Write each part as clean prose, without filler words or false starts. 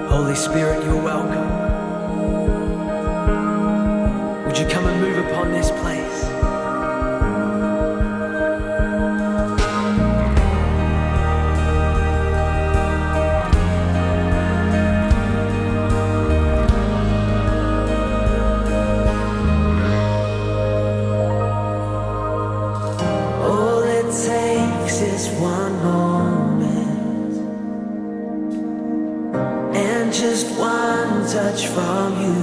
Holy Spirit, you're welcome. Would you come and move upon this place? All it takes is one moment and just one touch from you.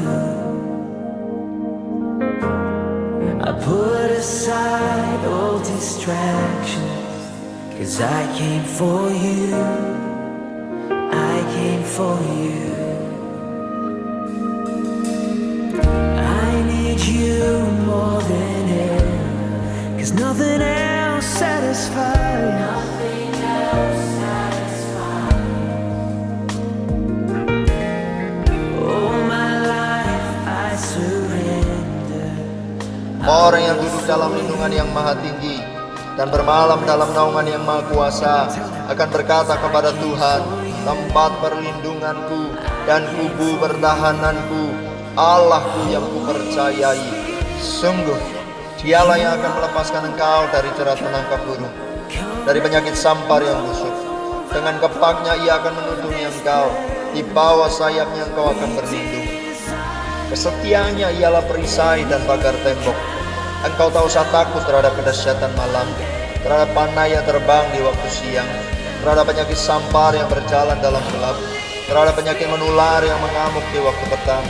I put aside all distractions, 'cause I came for you, I came for you. I need you more than ever, 'cause nothing else satisfies. Nothing else satisfies. Oh, my life I surrender. Orang yang duduk dalam lindungan yang maha tinggi dan bermalam dalam naungan yang maha kuasa akan berkata kepada Tuhan, tempat perlindunganku dan kubu pertahananku, Allahku yang kupercayai. Sungguh, dialah yang akan melepaskan engkau dari jerat menangkap burung, dari penyakit sampar yang busuk. Dengan kepaknya ia akan menutupi engkau, di bawah sayapnya engkau akan berlindung. Kesetiaannya ialah perisai dan pagar tembok. Engkau tak usah takut terhadap kedahsyatan malam, terhadap panah yang terbang di waktu siang, terhadap penyakit sampar yang berjalan dalam gelap, terhadap penyakit menular yang mengamuk di waktu petang.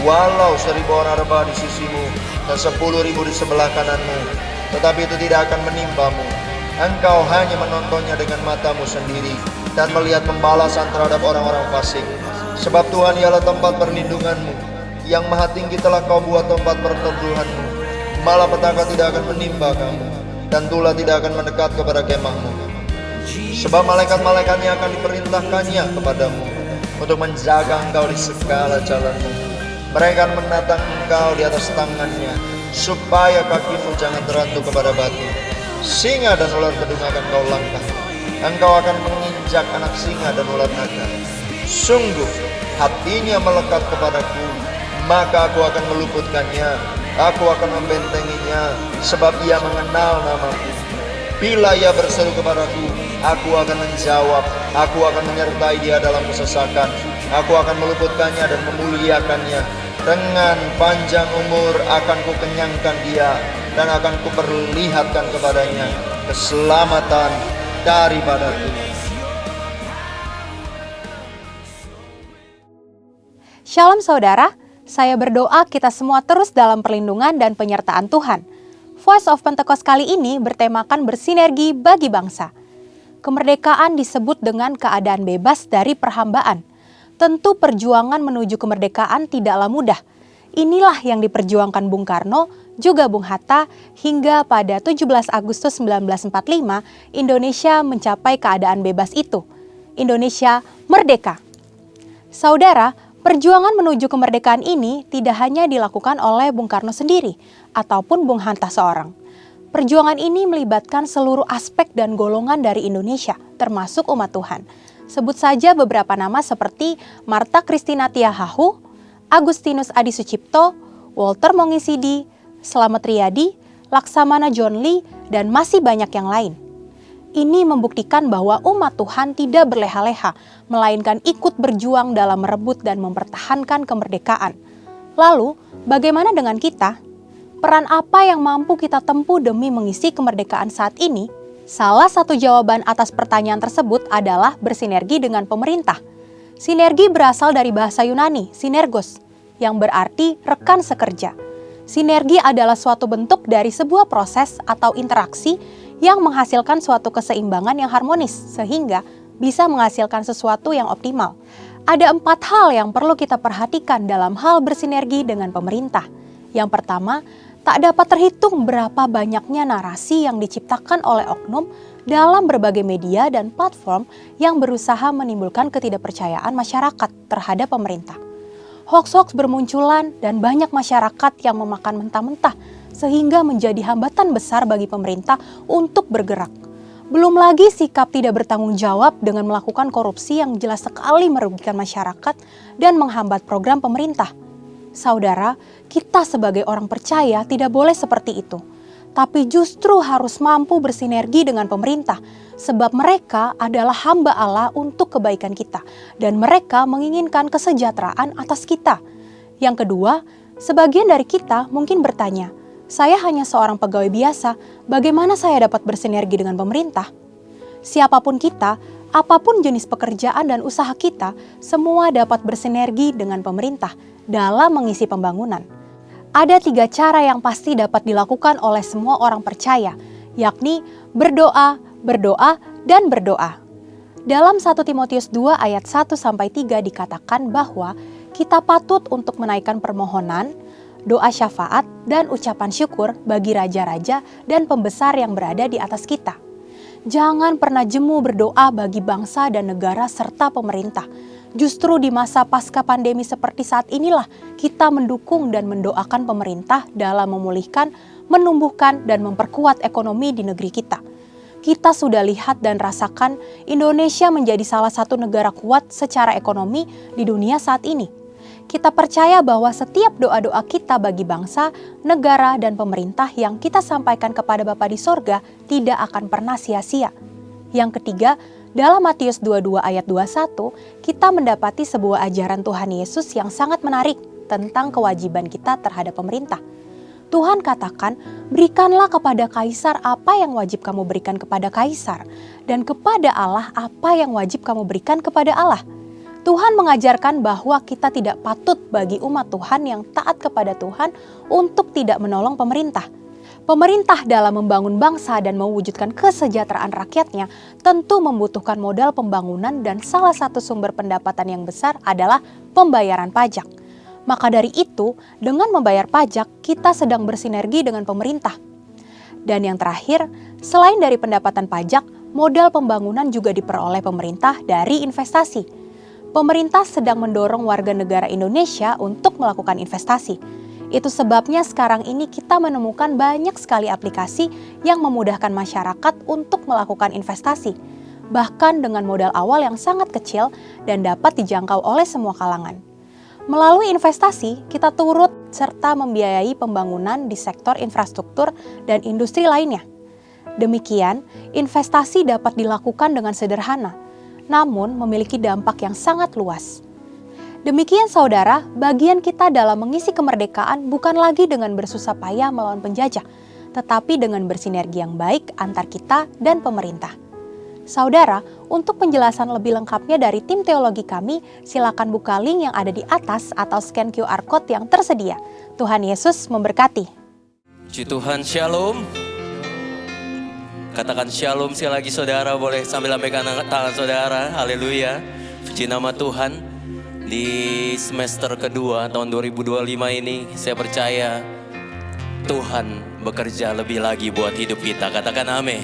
Walau 1000 orang rebah di sisimu dan 10.000 di sebelah kananmu, tetapi itu tidak akan menimpamu. Engkau hanya menontonnya dengan matamu sendiri dan melihat pembalasan terhadap orang-orang fasik. Sebab Tuhan ialah tempat perlindunganmu, yang maha tinggi telah kau buat tempat perteduhanmu. Malapetaka tidak akan menimpa kamu, dan tulah tidak akan mendekat kepada kemahmu. Sebab malaikat-malaikatnya akan diperintahkannya kepadamu untuk menjaga engkau di segala jalanmu. Mereka akan menatang engkau di atas tangannya, supaya kakimu jangan terantuk kepada batu. Singa dan ular kedung akan kau langkah. Engkau akan menginjak anak singa dan ular naga. Sungguh, hatinya melekat kepadaku, maka aku akan meluputkannya. Aku akan membentenginya, sebab ia mengenal namaku. Bila ia berseru kepadaku, aku akan menjawab. Aku akan menyertai dia dalam kesesakan. Aku akan meluputkannya dan memuliakannya. Dengan panjang umur akan kukenyangkan dia, dan akan kuperlihatkan kepadanya keselamatan daripadaku. Shalom saudara, saya berdoa kita semua terus dalam perlindungan dan penyertaan Tuhan. Voice of Pentecost kali ini bertemakan bersinergi bagi bangsa. Kemerdekaan disebut dengan keadaan bebas dari perhambaan. Tentu perjuangan menuju kemerdekaan tidaklah mudah. Inilah yang diperjuangkan Bung Karno, juga Bung Hatta, hingga pada 17 Agustus 1945 Indonesia mencapai keadaan bebas itu. Indonesia merdeka. Saudara, perjuangan menuju kemerdekaan ini tidak hanya dilakukan oleh Bung Karno sendiri ataupun Bung Hatta seorang. Perjuangan ini melibatkan seluruh aspek dan golongan dari Indonesia, termasuk umat Tuhan. Sebut saja beberapa nama seperti Martha Christina Tiahahu, Agustinus Adi Sucipto, Walter Mongisidi, Slamet Riyadi, Laksamana John Lee, dan masih banyak yang lain. Ini membuktikan bahwa umat Tuhan tidak berleha-leha, melainkan ikut berjuang dalam merebut dan mempertahankan kemerdekaan. Lalu, bagaimana dengan kita? Peran apa yang mampu kita tempuh demi mengisi kemerdekaan saat ini? Salah satu jawaban atas pertanyaan tersebut adalah bersinergi dengan pemerintah. Sinergi berasal dari bahasa Yunani, sinergos, yang berarti rekan sekerja. Sinergi adalah suatu bentuk dari sebuah proses atau interaksi yang menghasilkan suatu keseimbangan yang harmonis, sehingga bisa menghasilkan sesuatu yang optimal. Ada 4 hal yang perlu kita perhatikan dalam hal bersinergi dengan pemerintah. Yang pertama, tak dapat terhitung berapa banyaknya narasi yang diciptakan oleh oknum dalam berbagai media dan platform yang berusaha menimbulkan ketidakpercayaan masyarakat terhadap pemerintah. Hoaks-hoaks bermunculan dan banyak masyarakat yang memakan mentah-mentah sehingga menjadi hambatan besar bagi pemerintah untuk bergerak. Belum lagi sikap tidak bertanggung jawab dengan melakukan korupsi yang jelas sekali merugikan masyarakat dan menghambat program pemerintah. Saudara, kita sebagai orang percaya tidak boleh seperti itu, tapi justru harus mampu bersinergi dengan pemerintah, sebab mereka adalah hamba Allah untuk kebaikan kita, dan mereka menginginkan kesejahteraan atas kita. Yang kedua, sebagian dari kita mungkin bertanya, saya hanya seorang pegawai biasa, bagaimana saya dapat bersinergi dengan pemerintah? Siapapun kita, apapun jenis pekerjaan dan usaha kita, semua dapat bersinergi dengan pemerintah dalam mengisi pembangunan. Ada 3 cara yang pasti dapat dilakukan oleh semua orang percaya, yakni berdoa, berdoa, dan berdoa. Dalam 1 Timotius 2 ayat 1-3 dikatakan bahwa kita patut untuk menaikkan permohonan, doa syafaat, dan ucapan syukur bagi raja-raja dan pembesar yang berada di atas kita. Jangan pernah jemu berdoa bagi bangsa dan negara serta pemerintah. Justru di masa pasca pandemi seperti saat inilah kita mendukung dan mendoakan pemerintah dalam memulihkan, menumbuhkan, dan memperkuat ekonomi di negeri kita. Kita sudah lihat dan rasakan Indonesia menjadi salah satu negara kuat secara ekonomi di dunia saat ini. Kita percaya bahwa setiap doa-doa kita bagi bangsa, negara, dan pemerintah yang kita sampaikan kepada Bapa di sorga tidak akan pernah sia-sia. Yang ketiga, dalam Matius 22 ayat 21, kita mendapati sebuah ajaran Tuhan Yesus yang sangat menarik tentang kewajiban kita terhadap pemerintah. Tuhan katakan, berikanlah kepada kaisar apa yang wajib kamu berikan kepada kaisar, dan kepada Allah apa yang wajib kamu berikan kepada Allah. Tuhan mengajarkan bahwa kita tidak patut bagi umat Tuhan yang taat kepada Tuhan untuk tidak menolong pemerintah. Pemerintah dalam membangun bangsa dan mewujudkan kesejahteraan rakyatnya tentu membutuhkan modal pembangunan dan salah satu sumber pendapatan yang besar adalah pembayaran pajak. Maka dari itu, dengan membayar pajak, kita sedang bersinergi dengan pemerintah. Dan yang terakhir, selain dari pendapatan pajak, modal pembangunan juga diperoleh pemerintah dari investasi. Pemerintah sedang mendorong warga negara Indonesia untuk melakukan investasi. Itu sebabnya sekarang ini kita menemukan banyak sekali aplikasi yang memudahkan masyarakat untuk melakukan investasi, bahkan dengan modal awal yang sangat kecil dan dapat dijangkau oleh semua kalangan. Melalui investasi, kita turut serta membiayai pembangunan di sektor infrastruktur dan industri lainnya. Demikian, investasi dapat dilakukan dengan sederhana, namun memiliki dampak yang sangat luas. Demikian saudara, bagian kita dalam mengisi kemerdekaan bukan lagi dengan bersusah payah melawan penjajah, tetapi dengan bersinergi yang baik antar kita dan pemerintah. Saudara, untuk penjelasan lebih lengkapnya dari tim teologi kami, silakan buka link yang ada di atas atau scan QR Code yang tersedia. Tuhan Yesus memberkati. Puji Tuhan, shalom. Katakan shalom sekali lagi saudara, boleh sambil lambaikan tangan saudara, haleluya. Puji nama Tuhan, di semester kedua tahun 2025 ini saya percaya Tuhan bekerja lebih lagi buat hidup kita, katakan amin.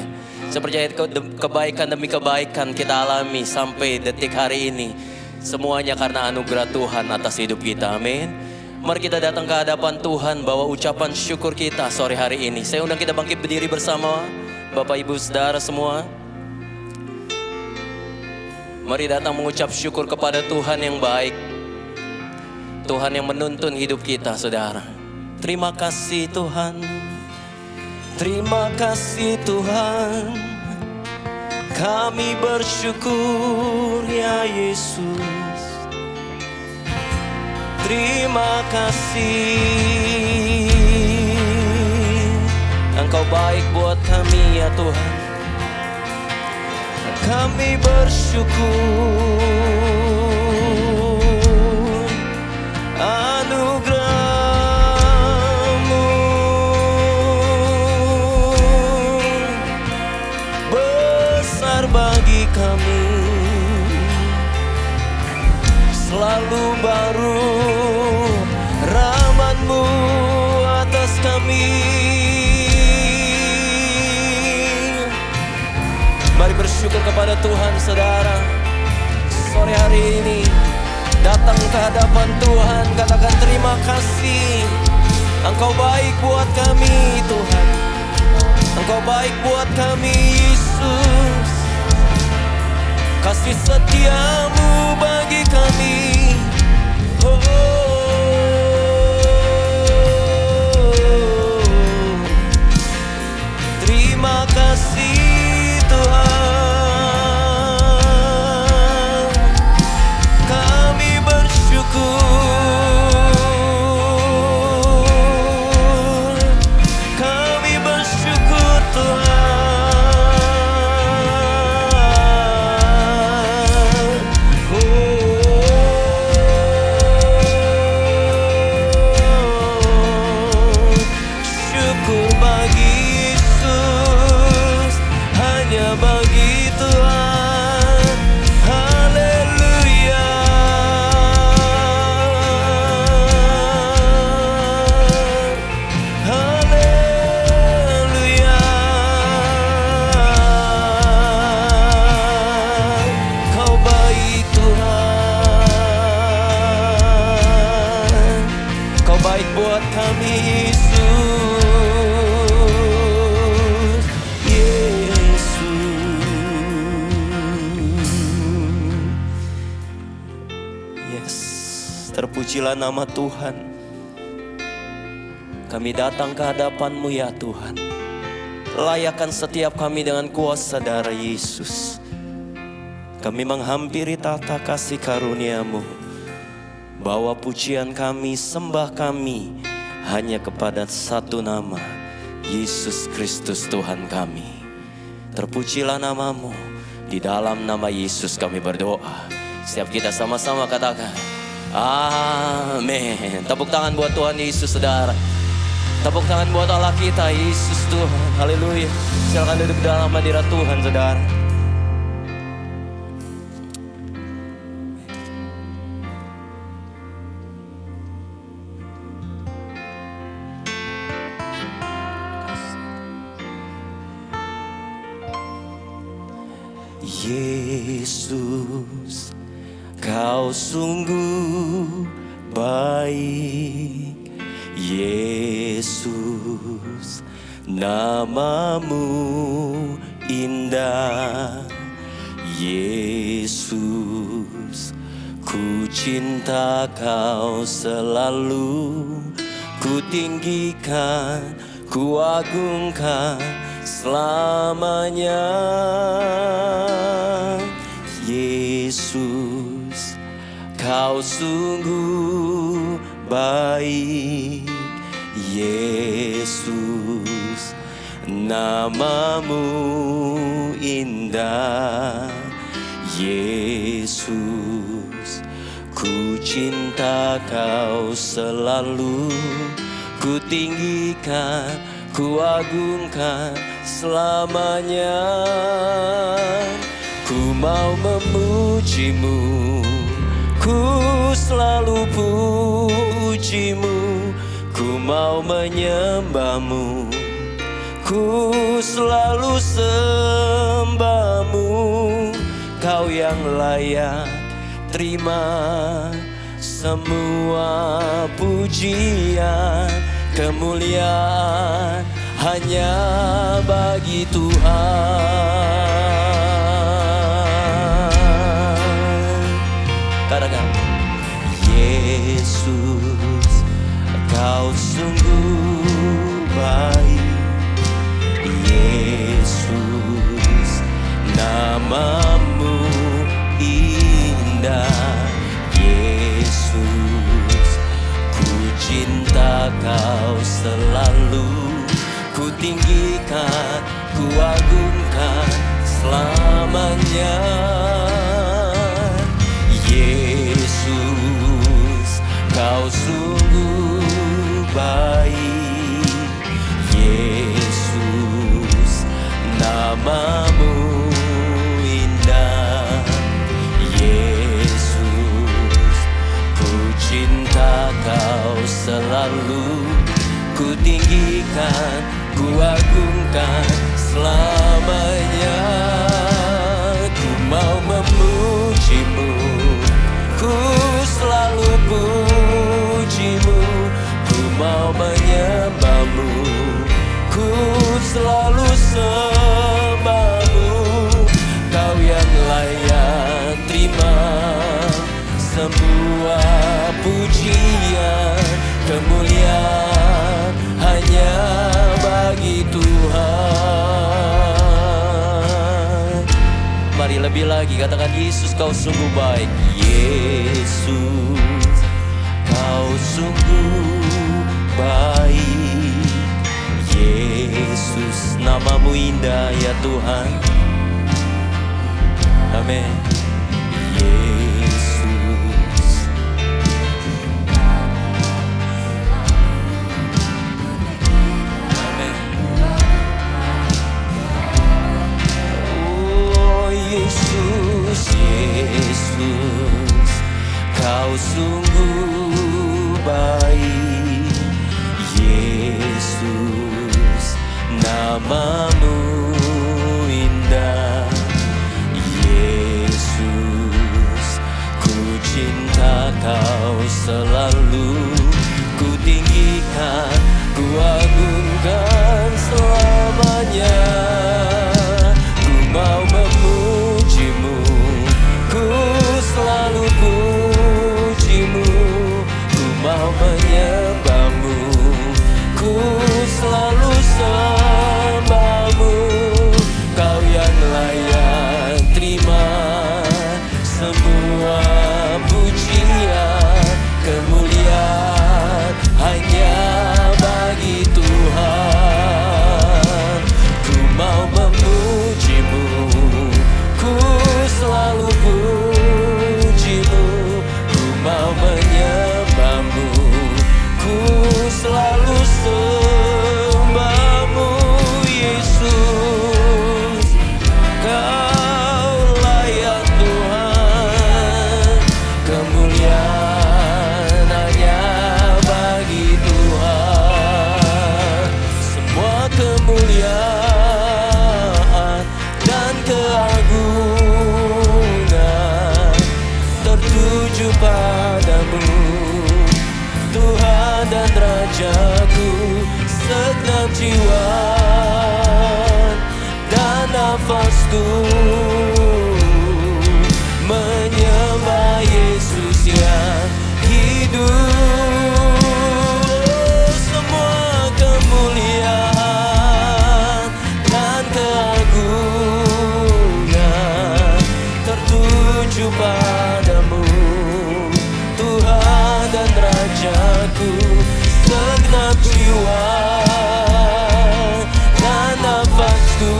Saya percaya kebaikan demi kebaikan kita alami sampai detik hari ini, semuanya karena anugerah Tuhan atas hidup kita, amin. Mari kita datang ke hadapan Tuhan, bawa ucapan syukur kita sore hari ini. Saya undang kita bangkit berdiri bersama Bapak Ibu Saudara semua. Mari datang mengucap syukur kepada Tuhan yang baik, Tuhan yang menuntun hidup kita saudara. Terima kasih Tuhan, terima kasih Tuhan, kami bersyukur ya Yesus. Terima kasih, Engkau baik buat kami ya Tuhan. Kami bersyukur anugerah-Mu besar bagi kami, selalu baru rahmat-Mu atas kami. Mari bersyukur kepada Tuhan saudara. Sore hari ini datang ke hadapan Tuhan, katakan terima kasih, Engkau baik buat kami Tuhan. Engkau baik buat kami Yesus, kasih setiamu bagi kami. Oh, terima kasih Tuhan, kami bersyukur, kami bersyukur Tuhan. Syukur bagi Yesus, hanya bagi Tuhan. Haleluya, haleluya. Kau baik Tuhan, Kau baik buat kami Yesus, Yesus. Yes, terpujilah nama Tuhan. Kami datang ke hadapan-Mu ya Tuhan. Layakkan setiap kami dengan kuasa darah Yesus. Kami menghampiri tata kasih karunia-Mu. Bawa pujian kami, sembah kami hanya kepada satu nama, Yesus Kristus Tuhan kami. Terpujilah nama-Mu. Di dalam nama Yesus kami berdoa. Setiap kita sama-sama katakan amin. Tepuk tangan buat Tuhan Yesus, saudara. Tepuk tangan buat Allah kita, Yesus Tuhan. Haleluya. Silakan duduk dalam hadirat Tuhan, saudara. Yesus, Kau sungguh baik. Yesus, nama-Mu indah. Yesus, ku cinta Kau selalu. Ku tinggikan, ku agungkan selamanya. Yesus, Kau sungguh baik. Yesus, nama-Mu indah. Yesus, ku cinta Kau selalu. Ku tinggikan, ku agungkan selamanya. Ku mau memuji-Mu, ku selalu puji-Mu. Ku mau menyembah-Mu, ku selalu sembah-Mu. Kau yang layak terima semua pujian, kemuliaan hanya bagi Tuhan. Katakan, Yesus, Kau sungguh baik. Yesus, nama-Mu indah. Yesus, ku cinta Kau selalu. Ku tinggikan, ku agungkan selamanya. Yesus, Kau sungguh baik. Yesus, nama-Mu indah. Yesus, ku cinta Kau selalu. Ku tinggikan, ku agungkan selamanya. Ku mau memuji-Mu, ku selalu puji-Mu. Ku mau menyembah-Mu, ku selalu Mari lebih lagi katakan, Yesus kau sungguh baik. Yesus kau sungguh baik. Yesus namamu indah ya Tuhan. Amin. Yesus. Amin. Oh Yesus, Yesus, kau sungguh baik. Yesus, namamu indah. Yesus, ku cinta kau selalu, ku tinggikan, ku agungkan selamanya. Ku mau memujimu, ku selalu pujimu. Ku mau menyembahmu, ku selalu sembahmu. Kau yang layak terima semua pujian, kemuliaan hanya bagi Tuhan. Ku mau memujimu, ku selalu pujimu. Ku mau menyembahmu, ku selalu sembahmu. Yesus, kau layak Tuhan, kemuliaan hanya bagi Tuhan. Semua kemuliaan dan keagungan tertuju padamu, Tuhan dan Rajaku. Segenap jiwa dan nafasku menyembah Yesus yang hidup. Semua kemuliaan dan keagungan tertuju padamu, Tuhan dan Rajaku. Segenap jiwa dan nafasku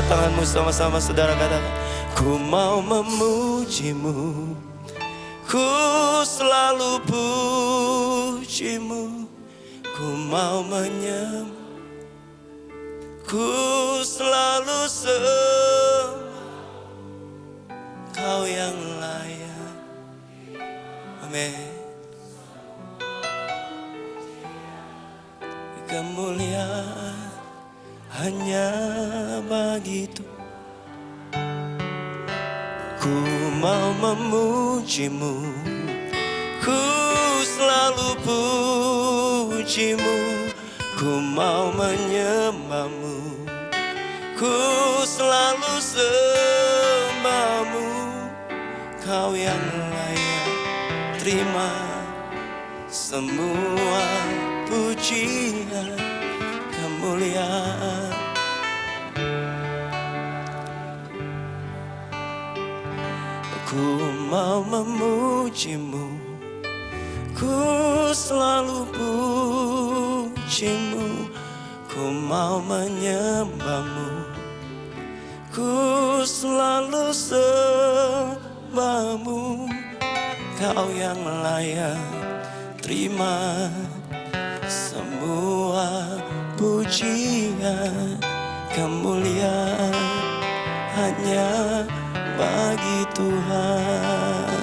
tanganmu sama-sama saudara katakan. Ku mau memujimu, ku selalu pujimu, ku mau menyembah, ku selalu sembah, Kau yang layak. Amin. Kemuliaan hanya bagi Tuhan. Ku mau memujimu, ku selalu pujimu, ku mau menyembahmu, ku selalu sembahmu, Kau yang layak terima semua pujian kemuliaan. Ku mau memujimu, ku selalu pujimu, ku mau menyembahmu, ku selalu sembahmu, Kau yang layak terima semua pujian kemuliaan hanya bagi Tuhan.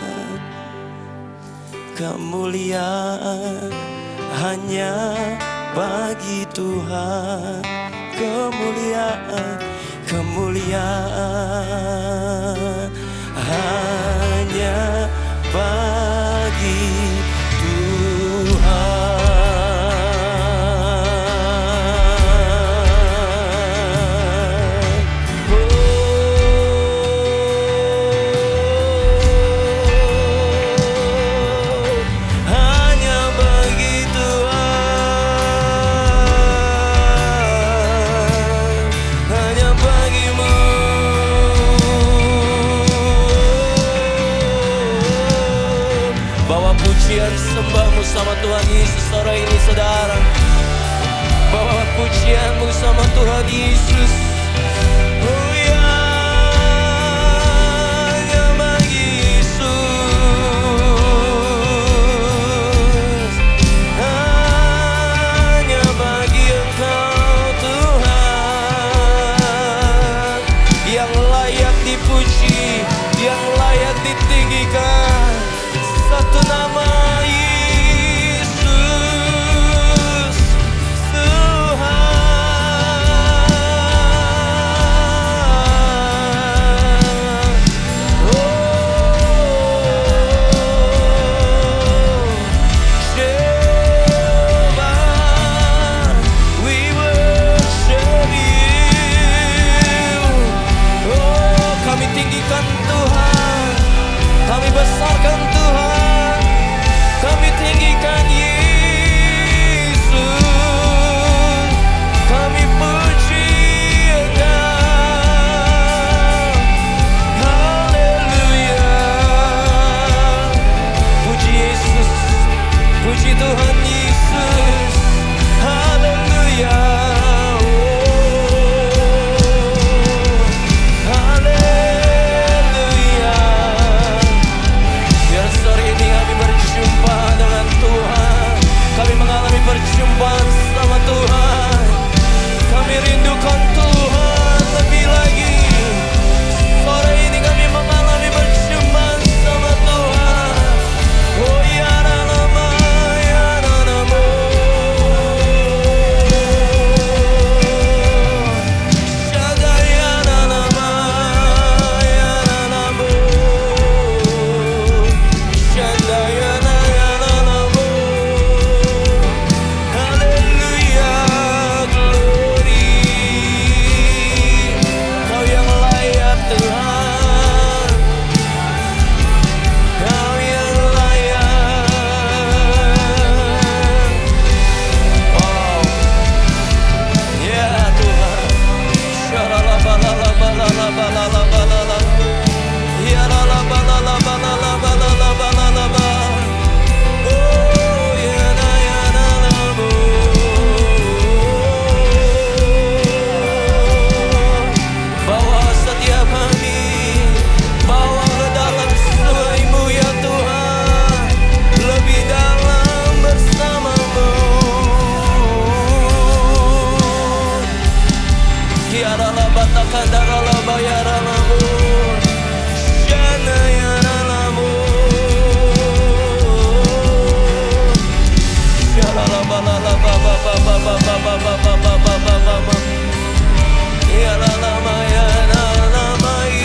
Kemuliaan hanya bagi Tuhan. Kemuliaan, kemuliaan hanya bagi Tuhan. Pujian sembahmu sama Tuhan Yesus sore ini saudara. Bawa pujianmu sama Tuhan Yesus. Oh ya, hanya bagi Yesus, hanya bagi Engkau Tuhan, yang layak dipuji, yang layak ditinggikan. Satu nama Yesus, Tuhan. Tiara la batakan darala bayara lamu Shana yana lamu Shara la bala la ba ba ba ba ba ba ba ba ba ba ba ba ba ba Yara la ma yana la mai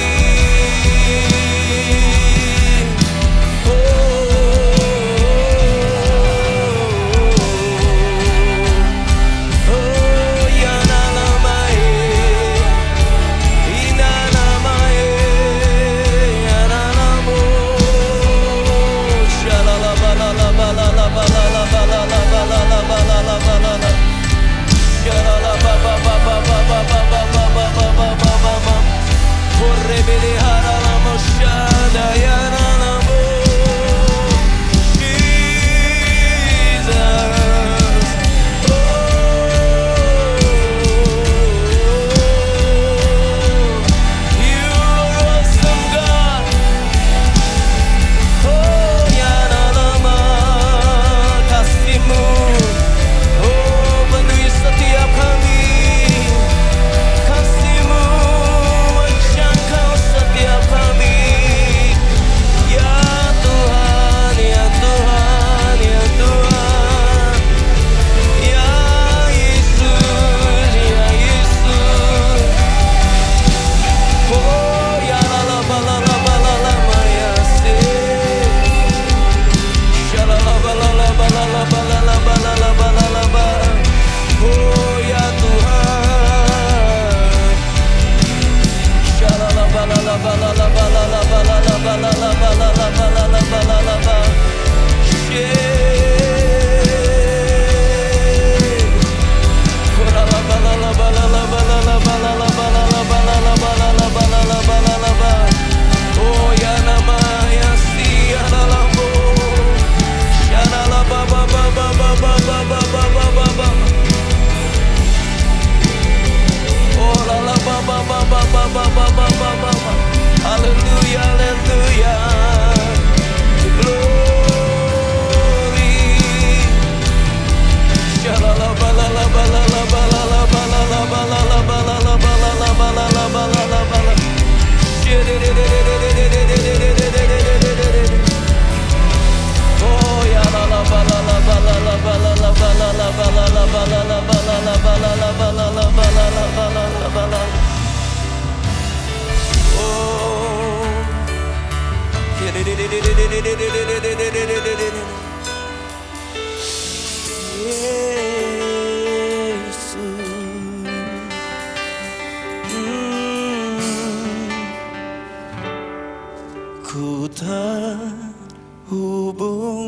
Ku terhubung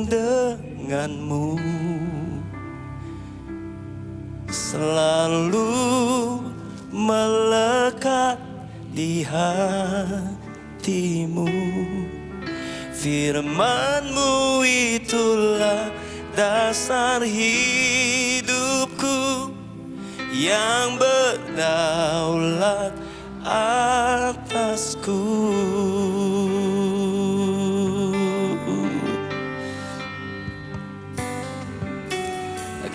denganmu, selalu melekat di hatimu. Firman-Mu itulah dasar hidupku yang berdaulat atasku.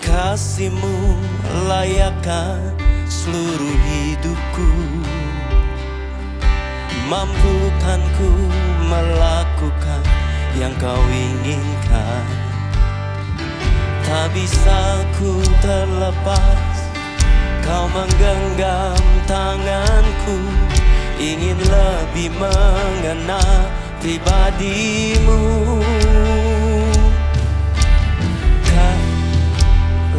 Kasih-Mu layakkan seluruh hidupku, mampukan ku melakukan yang Kau inginkan. Tak bisa ku terlepas, Kau menggenggam tanganku, ingin lebih mengenal pribadi-Mu. Kau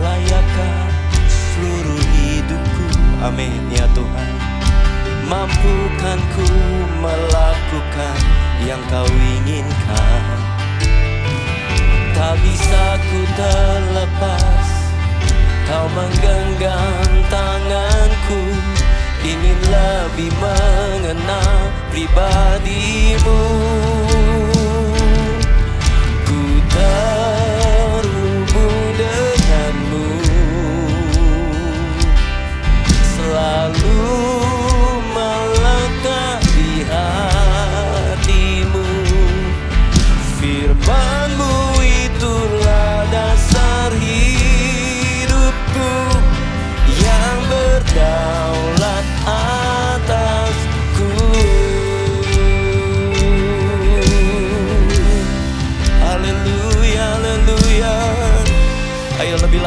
layakkan seluruh hidupku, amin ya Tuhan. Mampukan ku melakukan yang Kau inginkan. Tak bisa ku terlepas, Kau menggenggam tanganku, ingin lebih mengenal pribadi-Mu. Ku terhubung denganmu, selalu melekat di hatimu. Firman-Mu itulah dasar hidupku yang berdaulat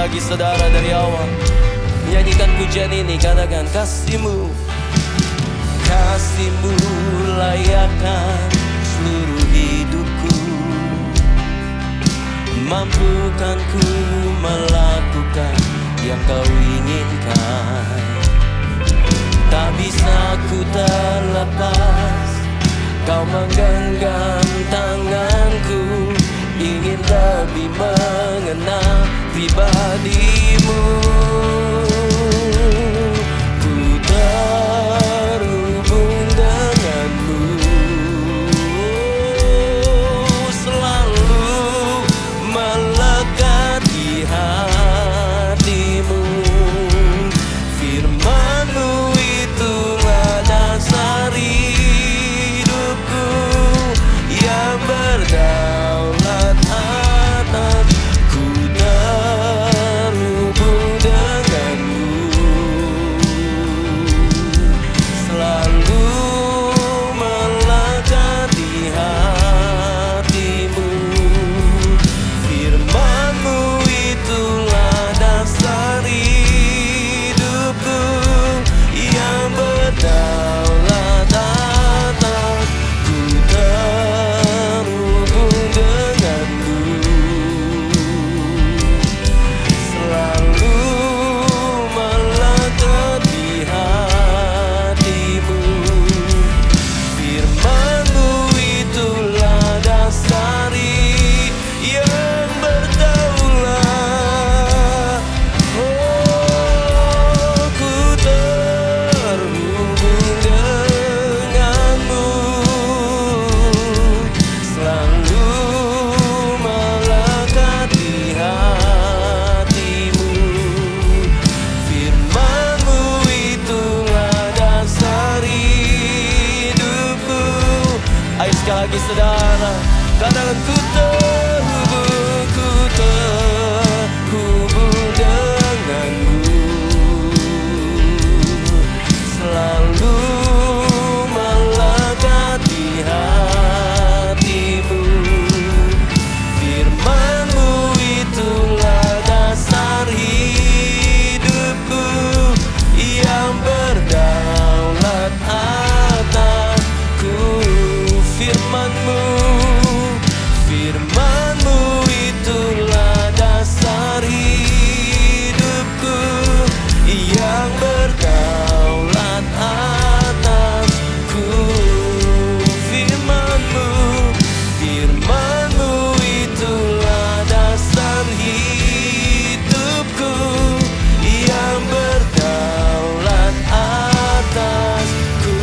lagi saudara dari awal. Nyanyikan pujian ini, katakan kasih-Mu. Kasih-Mu layakkan seluruh hidupku. Mampukan ku melakukan yang Kau inginkan. Tak bisa ku terlepas, Kau menggenggam tanganku. Ingin lebih mengenal pribadi-Mu. Ku terhubung dengan-Mu, selalu melekat di hati-Mu. Firman-Mu itulah dasar hidupku, yang berdaulat atas. Ku terhubung dengan-Mu, selalu melekat di hati-Mu. Firman-Mu itulah dasar hidupku, yang berdaulat atas. Ku terhubung dengan-Mu, selalu melekat di hati-Mu. Firman-Mu itulah dasar yang berdaulat. Oh, ku terhubung dengan-Mu, selalu melekat di hati-Mu. Firman-Mu itulah dasar hidupku. Ayo sekali lagi saudara, katakan ku terhubung dengan-Mu, selalu melekat di hati-Mu. Firman-Mu itulah dasar hidupku, yang berdaulat atasku. Firman-Mu, Firman-Mu itulah dasar hidupku, yang berdaulat atasku. Firman-Mu, Firman-Mu itulah dasar hidupku, yang berdaulat atasku.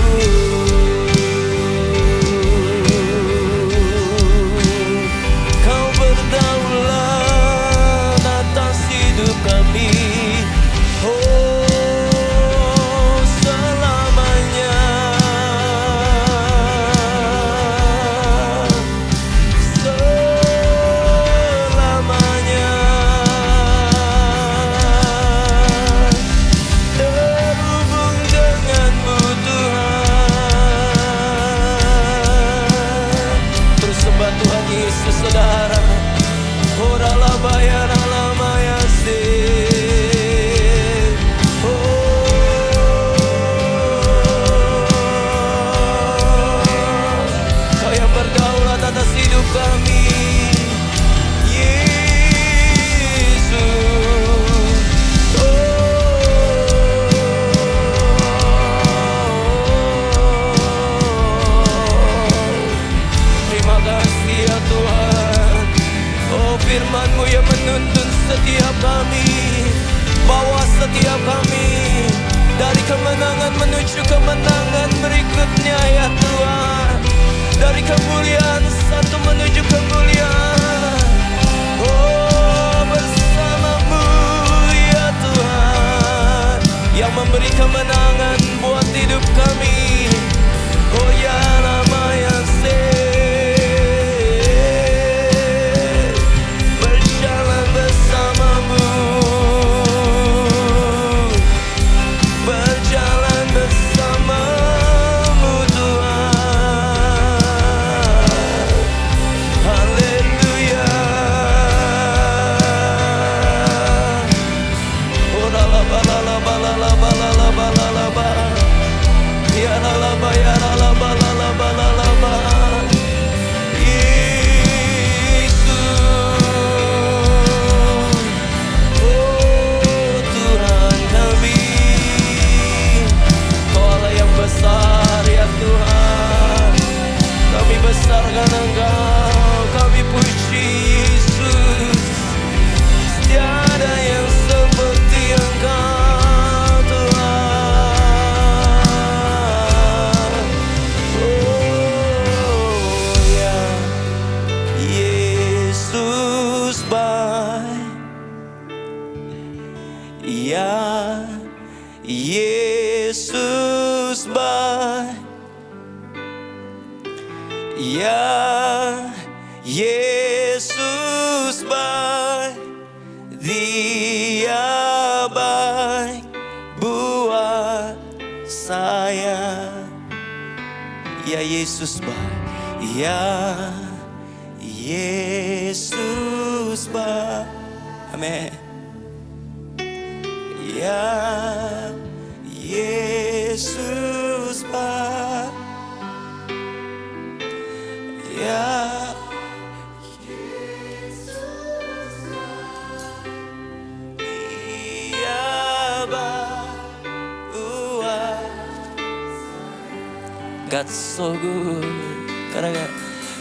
Kau berdaulat atas hidup kami, oh selamanya. Selamanya terhubung dengan-Mu Tuhan. Terus sembah Tuhan Yesus saudara. Ora la bayar lama ya sih. Kau yang berdaulat atas hidup kami, Yesus. Terima kasih ya Tuhan. Oh, firman-Mu yang menuntun setiap kami, bawa setiap kami dari kemenangan menuju kemenangan berikutnya ya Tuhan. Dari kemuliaan satu menuju kemuliaan. Oh, bersama-Mu ya Tuhan, yang memberi kemenangan buat hidup kami. Oh ya lama yang berjalan bersama-Mu, berjalan bersama-Mu Tuhan. Haleluya. Yesus baik, ya Yesus baik, Dia baik buat saya. Ya Yesus baik, ya Yesus baik. Amin. Ya Yesus baik, ya Yesus baik, Dia baik buat. God's so good.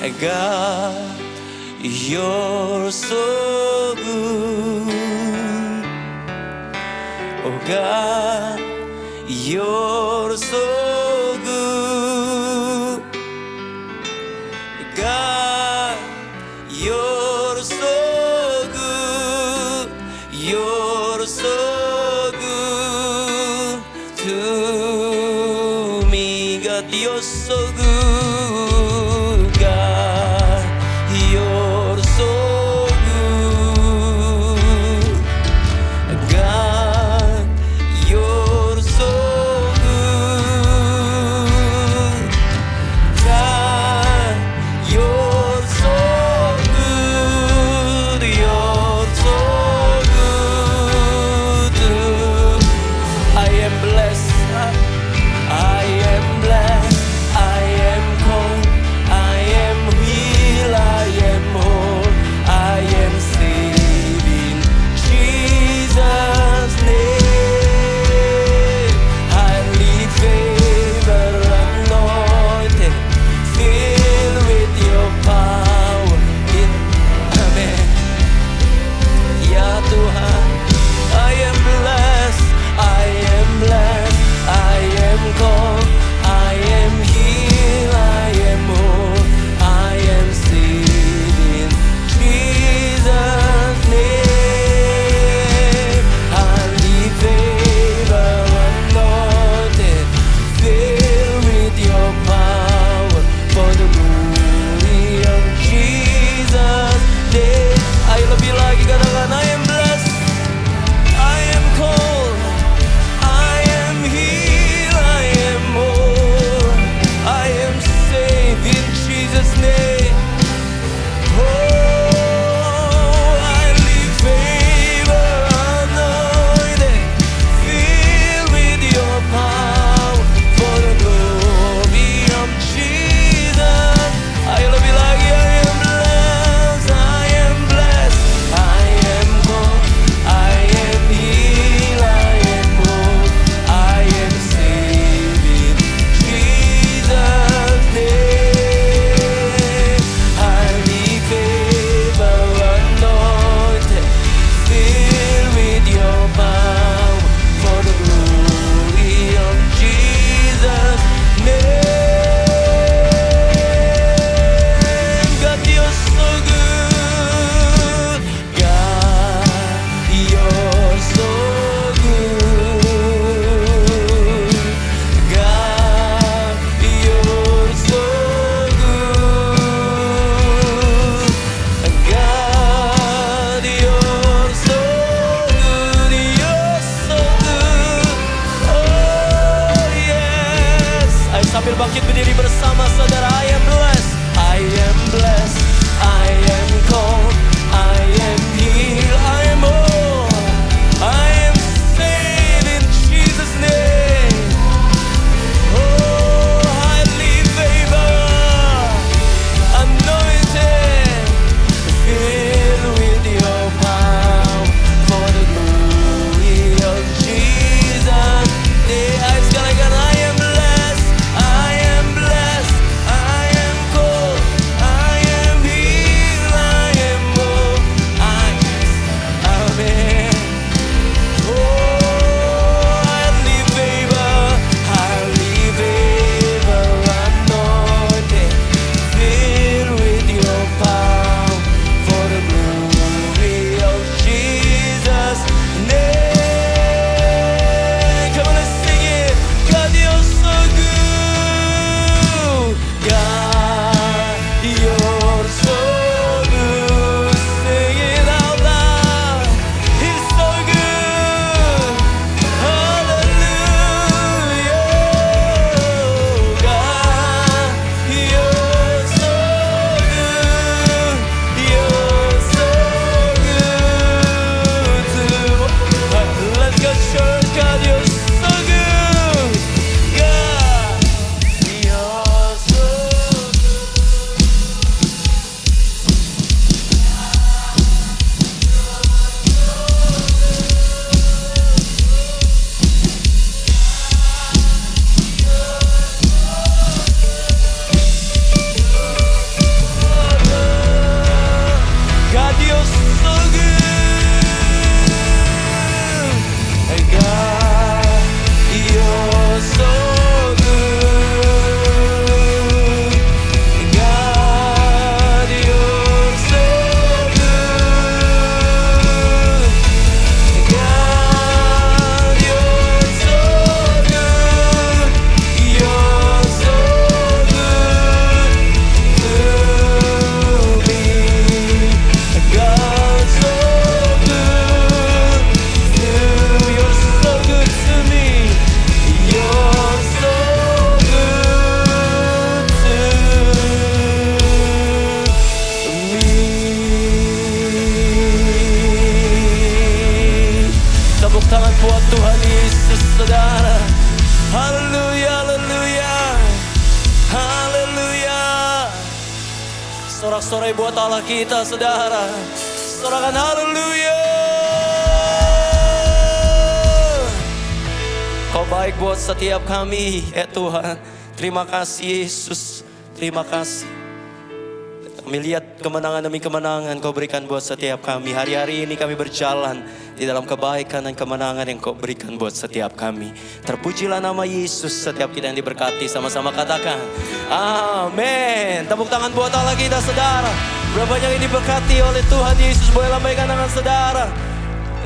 God, you're so good. Oh God, you're so good. God, you're so good. You're so good to me. God, you're so good. God, you're so good. God, you're so good. God, you're so good. You're so good. I am blessed. I am blessed. I am called. I am healed. I am whole. I am saved in Jesus' name. Highly favored, anointed, filled with your power. Amen. Ya Tuhan, I am blessed. I am blessed. I am called. I am healed. I am whole. I am saved in Jesus' name. Highly favored, anointed, filled with your power, for the glory of Jesus' name. Ayo lebih lagi katakan, I am blessed. I am called. I am healed. I am whole. I am saved in Jesus' name. Oh, highly favored, anointed, filled with your power, for the glory of Jesus. Ayo lebih lagi, I am blessed. I am blessed. I am called. I am healed. I am whole. I am saved in Jesus' name. Highly favored, anointed, filled with your power, for the glory of Jesus' name. God, you're so good. God, you're so good. God, you're so good. God, you're so good. You're so good. Oh yes. Ayo sambil bangkit berdiri bersama saudara. I am blessed. I am blessed. I am called. I am healed. I am whole. I am saved in Jesus' name. Oh, highly favored, anointed, filled with your power, for the glory of Jesus. Ayo sekali lagi, I am blessed. I am blessed. I am called. I am sorak-sorai buat Allah kita, saudara. Sorakan haleluya. Kau baik buat setiap kami, ya Tuhan. Terima kasih Yesus, terima kasih. Kami lihat kemenangan demi kemenangan Kau berikan buat setiap kami. Hari-hari ini kami berjalan di dalam kebaikan dan kemenangan yang Kau berikan buat setiap kami. Terpujilah nama Yesus, setiap kita yang diberkati. Sama-sama katakan amin. Tepuk tangan buat Allah kita, saudara. Berapa banyak yang diberkati oleh Tuhan Yesus. Boleh lambaikan tangan saudara.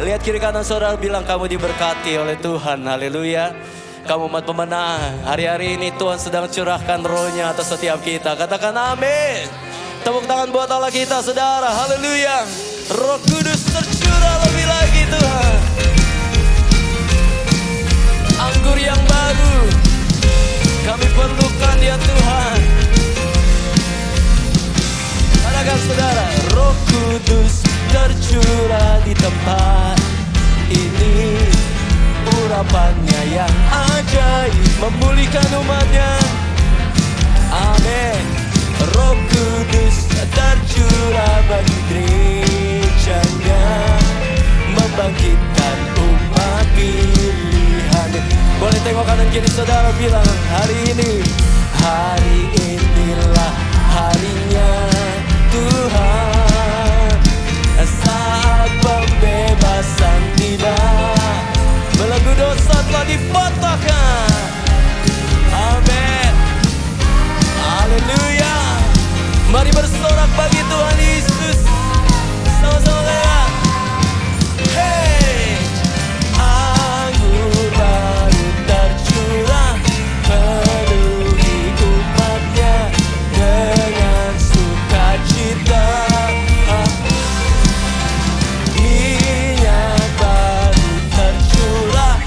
Lihat kiri kanan saudara, bilang kamu diberkati oleh Tuhan. Haleluya. Kamu umat pemenang. Hari-hari ini Tuhan sedang curahkan rohnya atas setiap kita. Katakan amin. Tepuk tangan buat Allah kita, saudara. Haleluya. Roh Kudus tercurah lebih lagi, Tuhan. Anggur yang baru kami perlukan, ya Tuhan. Katakan saudara, Roh Kudus tercurah di tempat ini. Urapannya yang ajaib memulihkan umatnya. Amin. Roh Kudus tercurah bagi gerejanya, membangkitkan umat pilihan. Boleh tengok kanan kiri saudara, bilang hari inilah harinya Tuhan. Saat pembebasan tiba, belenggu dosa telah dipatahkan. Amin. Haleluya. Mari bersorak bagi Tuhan Yesus. Sama-sama lihat. Hey, anggur baru tercurah, penuhi umatnya dengan sukacita. Minyak baru tercurah,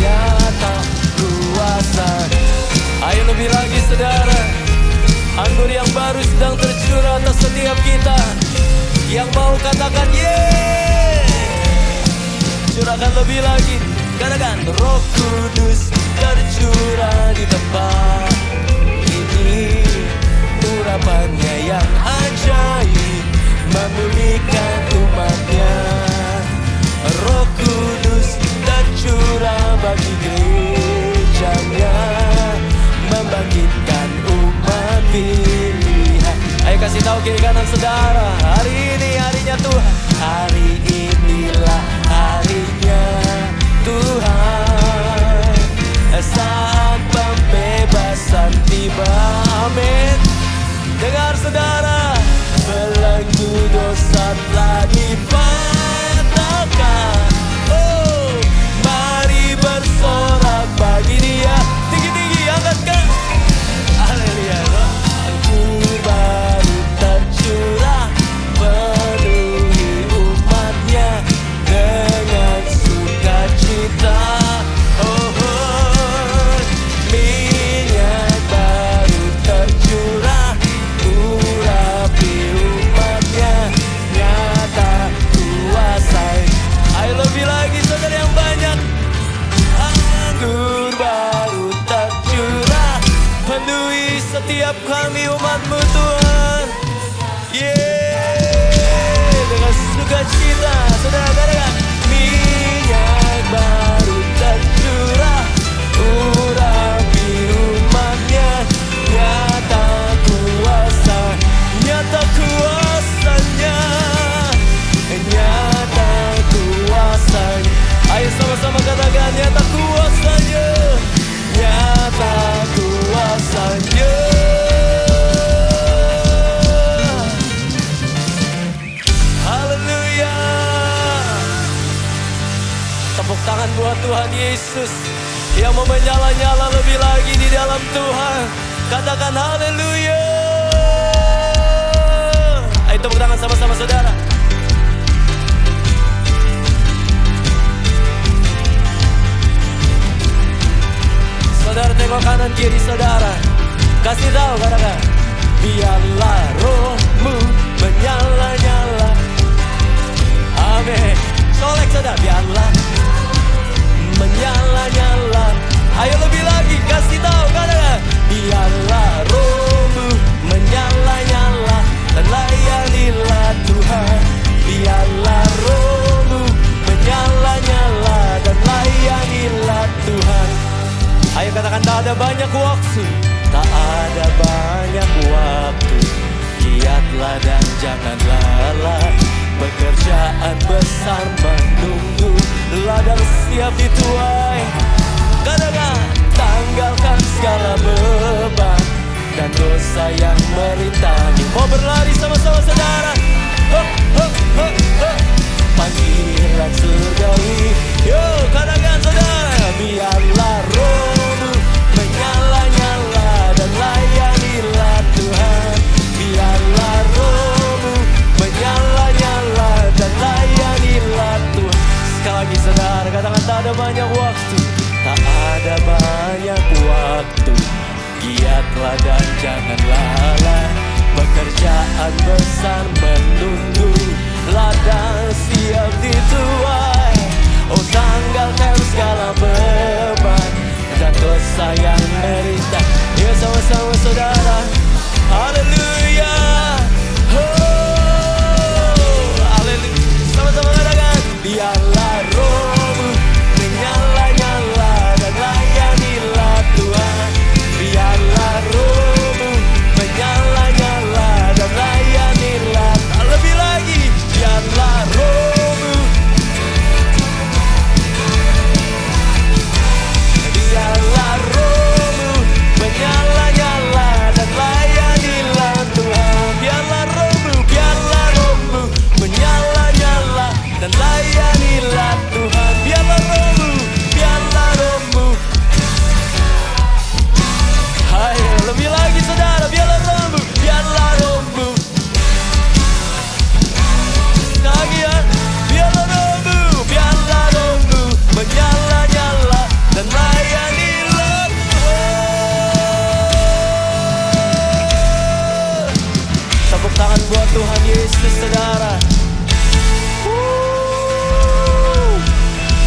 nyata kuasa. Ayo lebih lagi saudara. Anggur yang baru sedang tercurah atas setiap kita. Yang mau katakan yeay. Curahkan lebih lagi. Katakan Roh Kudus tercurah di tempat ini. Urapannya yang ajaib memulihkan umatnya. Roh Kudus tercurah bagi gerejanya, membangkitkan umat pilihan. Ayo kasih tahu kiri kanan saudara, hari ini harinya Tuhan. Hari inilah harinya Tuhan. Saat pembebasan tiba. Amin. Dengar saudara, belenggu dosa telah dipatahkan. Oh, mari bersorak bagi Dia. Tinggi-tinggi angkatkan. Haleluya. Anggur baru tercurah, penuhi umatnya dengan sukacita. Oh, oh, minyak baru tercurah, urapi umatnya, nyata kuasai. Ayo lebih lagi saudara yang banyak. Anggur baru tercurah, penuhi setiap kami umat-Mu Tuhan. Yeay, dengan sukacita saudara katakan minyak baru tercurah, urapi umatnya, nyata kuasa, nyata kuasanya, nyata kuasanya. Ayo sama-sama katakan nyata kuasanya, nyata kuasanya. Haleluya. Tepuk tangan buat Tuhan Yesus yang mau menyala-nyala lebih lagi di dalam Tuhan. Katakan haleluya. Ayo tepuk tangan sama-sama saudara. Saudara tengok kanan kiri saudara. Kasih tahu katakan, biarlah rohmu menyala-nyala. Amin. Solek saudara, biarlah menyala-nyala. Ayo lebih lagi, kasih tahu katakan, biarlah roh ada banyak waktu, tak ada banyak waktu. Giatlah dan jangan lalai, pekerjaan besar menunggu, ladang siap dituai. Katakan, tanggalkan segala beban dan dosa yang merintangi. Mau berlari sama-sama saudara? Panggilan surgawi, yo katakan saudara. Biarlah rohmu menyala-nyala dan layanilah Tuhan. Biarlah rohmu menyala-nyala dan layanilah Tuhan. Sekali lagi saudara, katakan tak ada banyak waktu, tak ada banyak waktu. Giatlah dan jangan lalai, pekerjaan besar menunggu, ladang siap dituai. Oh tanggalkan segala beban dan dosa yang merintah. Ya sama-sama saudara. Haleluya. Oh, haleluya. Sama-sama katakan, biarlah rohmu menyala-nyala dan layanilah Tuhan. Biarlah rohmu menyala-nyala dan layanilah. Lebih lagi, biarlah rohmu, biarlah rohmu menyala-nyala dan layanilah Tuhan. Biarlah rohmu menyala-nyala dan layanilah Tuhan. Biarlah rohmu, biarlah rohmu. Hai, lebih lagi saudara, biarlah rohmu, biarlah rohmu. Lagi ya, biarlah rohmu menyala-nyala dan layanilah Tuhan. Tepuk tangan buat Tuhan Yesus saudara.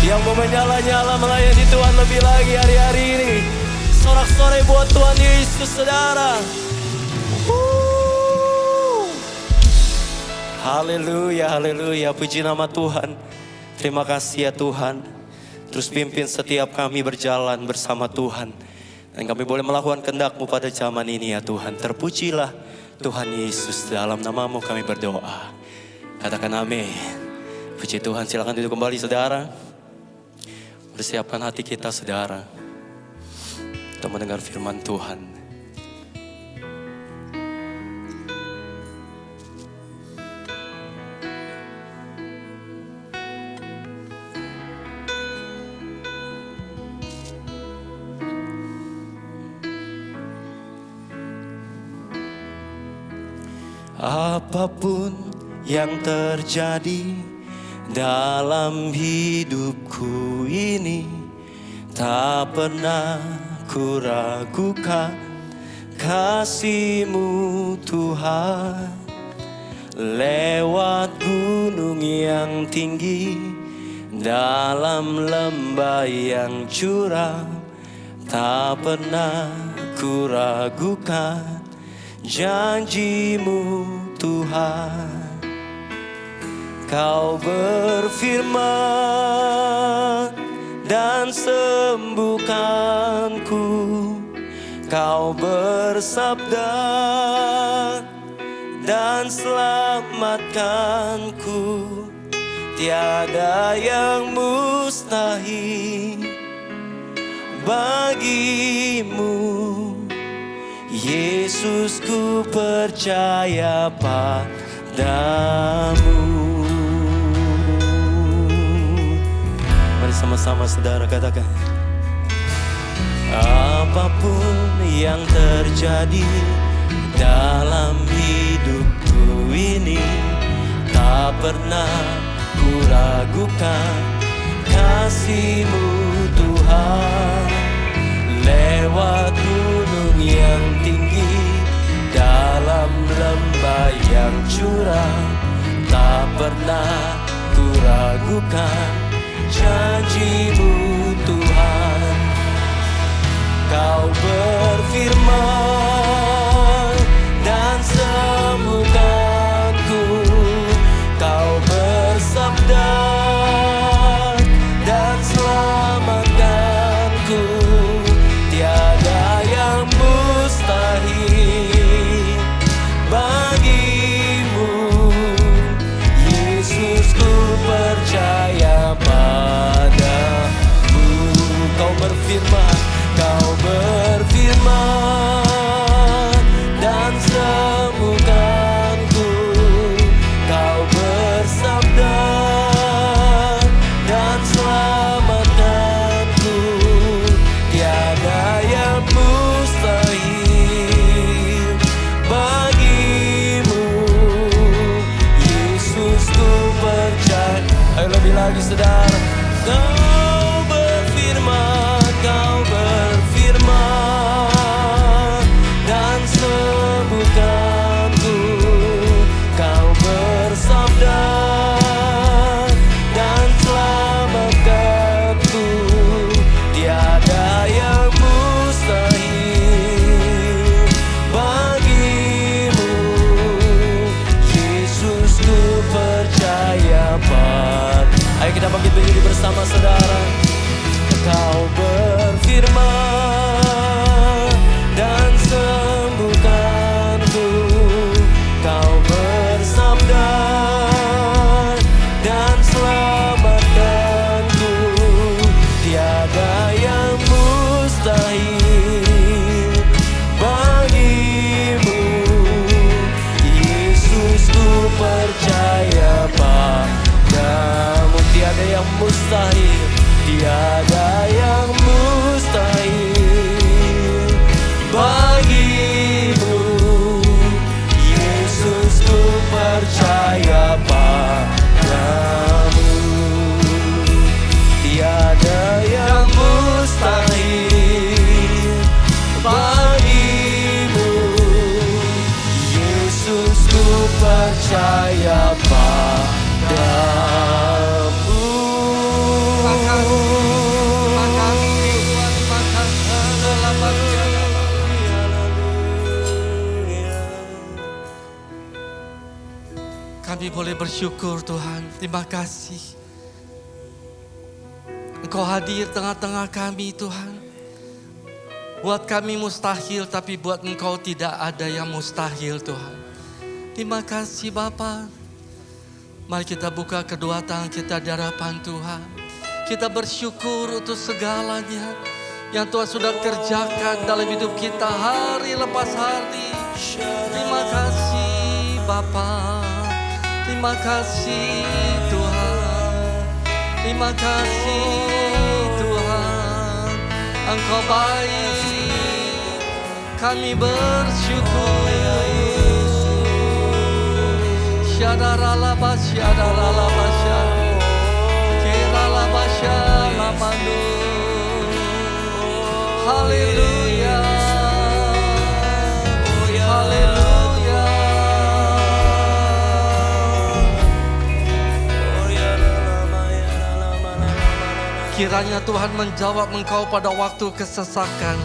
Yang mau menyala-nyala melayani Tuhan lebih lagi hari-hari ini. Sorak-sorai buat Tuhan Yesus saudara. Haleluya, haleluya, puji nama Tuhan. Terima kasih ya Tuhan. Terus pimpin setiap kami berjalan bersama Tuhan. Dan kami boleh melakukan kehendak-Mu pada zaman ini ya Tuhan. Terpujilah Tuhan Yesus, dalam nama-Mu kami berdoa. Katakan amin. Puji Tuhan, silakan duduk kembali saudara. Persiapkan hati kita saudara untuk mendengar firman Tuhan. Apapun yang terjadi dalam hidupku ini, tak pernah ku ragukan kasih-Mu Tuhan. Lewat gunung yang tinggi, dalam lembah yang curam, tak pernah ku ragukan janji-Mu Tuhan. Kau berfirman dan sembuhkanku, Kau bersabda dan selamatkanku. Tiada yang mustahil bagimu, Yesus, ku percaya padamu. Mari sama-sama saudara katakan. Apapun yang terjadi dalam hidupku ini, tak pernah ku ragukan kasih-Mu Tuhan. Lewat gunung yang tinggi, dalam lembah yang curam, tak pernah ku ragukan janji-Mu Tuhan. Kau berfirman dan sembuhkanku, Kau bersabda dan selamatkanku. Tiada berfirman, kau berfirman dan sembuhkanku. Kau bersabda dan selamatkanku. Tiada yang mustahil bagimu, Yesus ku percaya. Ayo lebih lagi saudara. Kau berfirman dan sembuhkanku. Kau bersabda dan selamatkanku. Tiada yang mustahil bagimu, Yesus ku percaya padamu. Ayo kita bangkit berdiri bersama saudara. Kau berfirman dan sembuhkanku. Kau bersabda dan selamatkanku. Tiada yang mustahil bagimu, Yesus ku percaya padamu. Tiada yang mustahil, tiada yang mustahil bagimu, Yesus ku percaya padamu. Tiada yang mustahil bagimu, Yesus ku percaya padamu. Kami boleh bersyukur Tuhan, terima kasih. Engkau hadir tengah-tengah kami Tuhan. Buat kami mustahil, tapi buat Engkau tidak ada yang mustahil Tuhan. Terima kasih Bapa. Mari kita buka kedua tangan kita di hadapan Tuhan. Kita bersyukur untuk segalanya yang Tuhan sudah kerjakan dalam hidup kita hari lepas hari. Terima kasih Bapa. Terima kasih Tuhan. Terima kasih Tuhan. Engkau baik. Kami bersyukur. Syadaralabas, syadaralabas, kiralabas, lamanu. Haleluya. Haleluya. Kiranya Tuhan menjawab Engkau pada waktu kesesakan.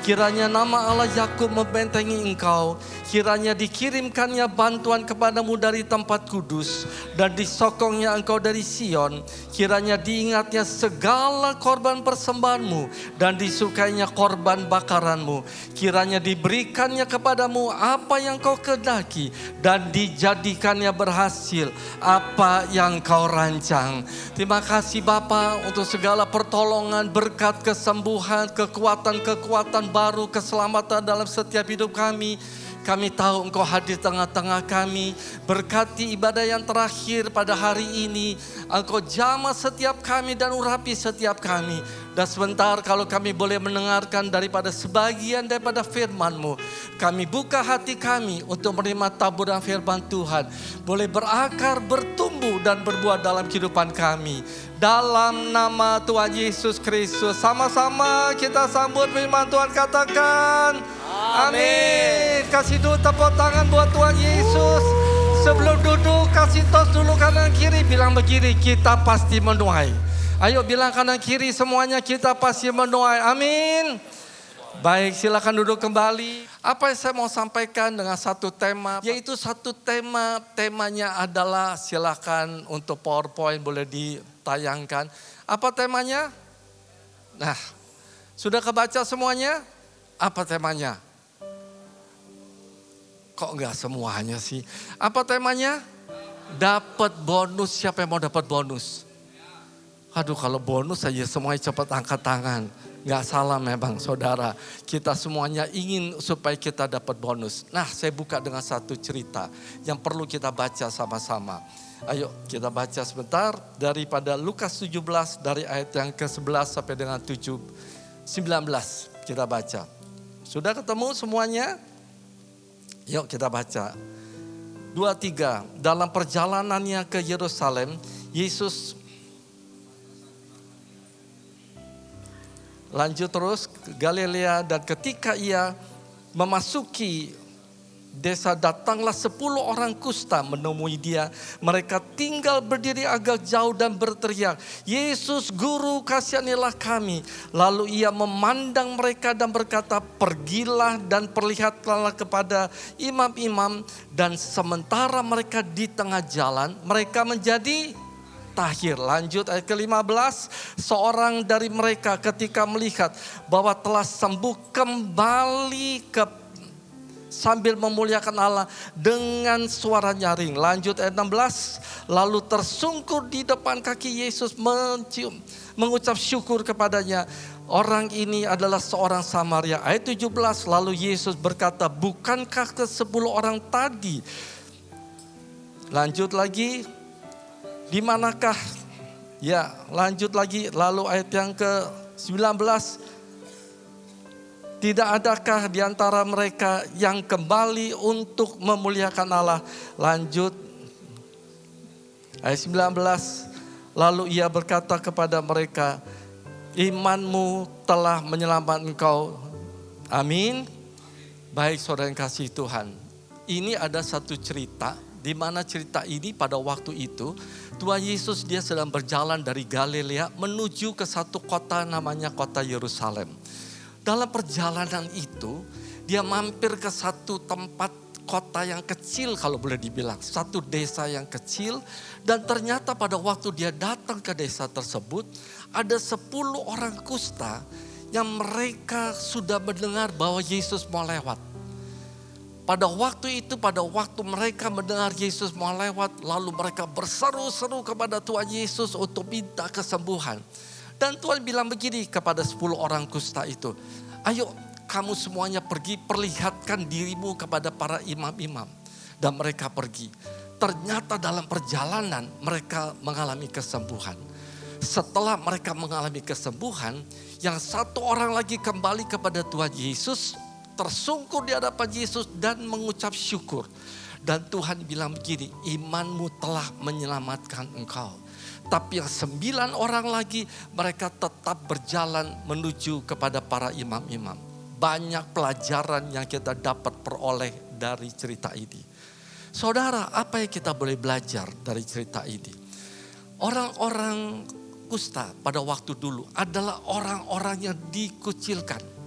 Kiranya nama Allah Yakub membentengi Engkau. Kiranya dikirimkannya bantuan kepadamu dari tempat kudus dan disokongnya Engkau dari Sion. Kiranya diingatnya segala korban persembahanmu dan disukainya korban bakaranmu. Kiranya diberikannya kepadamu apa yang kau kehendaki dan dijadikannya berhasil apa yang kau rancang. Terima kasih Bapa untuk segala pertolongan, berkat, kesembuhan, kekuatan-kekuatan baru, keselamatan dalam setiap hidup kami. Kami tahu Engkau hadir tengah-tengah kami. Berkati ibadah yang terakhir pada hari ini. Engkau jamah setiap kami dan urapi setiap kami. Dan sebentar kalau kami boleh mendengarkan daripada sebagian daripada firman-Mu. Kami buka hati kami untuk menerima taburan firman Tuhan. Boleh berakar, bertumbuh dan berbuah dalam kehidupan kami. Dalam nama Tuhan Yesus Kristus. Sama-sama kita sambut firman Tuhan, katakan amin. Kasih dulu tepuk tangan buat Tuhan Yesus. Sebelum duduk kasih tos dulu kanan kiri. Bilang begini, kita pasti menuai. Ayo bilang kanan kiri semuanya, kita pasti menuai. Amin. Baik, silakan duduk kembali. Apa yang saya mau sampaikan dengan satu tema, yaitu satu tema, temanya adalah, silakan untuk PowerPoint boleh ditayangkan. Apa temanya? Nah, sudah kebaca semuanya? Apa temanya? Kok enggak semuanya sih? Apa temanya? Dapat bonus. Siapa yang mau dapat bonus? Aduh, kalau bonus aja semuanya cepat angkat tangan. Gak salah memang saudara, kita semuanya ingin supaya kita dapat bonus. Nah, saya buka dengan satu cerita yang perlu kita baca sama-sama. Ayo kita baca sebentar daripada Lukas 17 dari ayat yang ke-11 sampai dengan 19 kita baca. Sudah ketemu semuanya? Yuk kita baca. 2-3, dalam perjalanannya ke Yerusalem, Yesus lanjut terus ke Galilea dan ketika ia memasuki desa datanglah 10 orang kusta menemui dia. Mereka tinggal berdiri agak jauh dan berteriak, Yesus Guru kasihanilah kami. Lalu ia memandang mereka dan berkata, pergilah dan perlihatkanlah kepada imam-imam. Dan sementara mereka di tengah jalan, mereka menjadi tahir. Lanjut ayat ke-15, seorang dari mereka ketika melihat bahwa telah sembuh kembali sambil memuliakan Allah dengan suara nyaring. Lanjut ayat 16, lalu tersungkur di depan kaki Yesus mengucap syukur kepadanya. Orang ini adalah seorang Samaria. Ayat 17, lalu Yesus berkata, bukankah ke-10 orang tadi? Lanjut lagi, di manakah? Ya, lanjut lagi, lalu ayat yang ke-19, tidak adakah di antara mereka yang kembali untuk memuliakan Allah? Lanjut ayat 19. Lalu ia berkata kepada mereka, imanmu telah menyelamatkan engkau. Amin. Baik saudara yang kasih Tuhan. Ini ada satu cerita, di mana cerita ini pada waktu itu Tuhan Yesus dia sedang berjalan dari Galilea menuju ke satu kota namanya kota Yerusalem. Dalam perjalanan itu, dia mampir ke satu tempat kota yang kecil kalau boleh dibilang. Satu desa yang kecil. Dan ternyata pada waktu dia datang ke desa tersebut, ada 10 orang kusta yang mereka sudah mendengar bahwa Yesus mau lewat. Pada waktu itu, pada waktu mereka mendengar Yesus mau lewat, lalu mereka berseru-seru kepada Tuhan Yesus untuk minta kesembuhan. Dan Tuhan bilang begini kepada 10 orang kusta itu, ayo kamu semuanya pergi perlihatkan dirimu kepada para imam-imam. Dan mereka pergi. Ternyata dalam perjalanan mereka mengalami kesembuhan. Setelah mereka mengalami kesembuhan, yang satu orang lagi kembali kepada Tuhan Yesus, tersungkur di hadapan Yesus dan mengucap syukur. Dan Tuhan bilang begini, imanmu telah menyelamatkan engkau. Tapi yang 9 orang lagi mereka tetap berjalan menuju kepada para imam-imam. Banyak pelajaran yang kita dapat peroleh dari cerita ini. Saudara, apa yang kita boleh belajar dari cerita ini? Orang-orang kusta pada waktu dulu adalah orang-orang yang dikucilkan.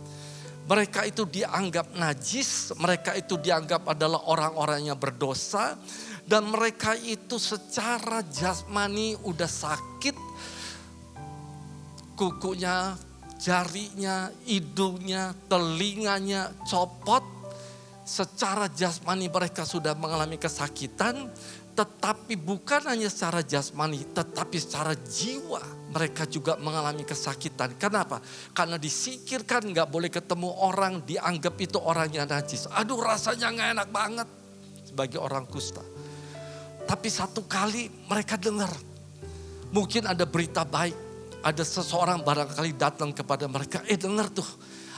Mereka itu dianggap najis, mereka itu dianggap adalah orang-orang yang berdosa. Dan mereka itu secara jasmani udah sakit. Kukunya, jarinya, hidungnya, telinganya copot. Secara jasmani mereka sudah mengalami kesakitan. Tetapi bukan hanya secara jasmani, tetapi secara jiwa mereka juga mengalami kesakitan. Kenapa? Karena disingkirkan, gak boleh ketemu orang, dianggap itu orang yang najis. Aduh rasanya gak enak banget sebagai orang kusta. Tapi satu kali mereka dengar, mungkin ada berita baik, ada seseorang barangkali datang kepada mereka, dengar tuh,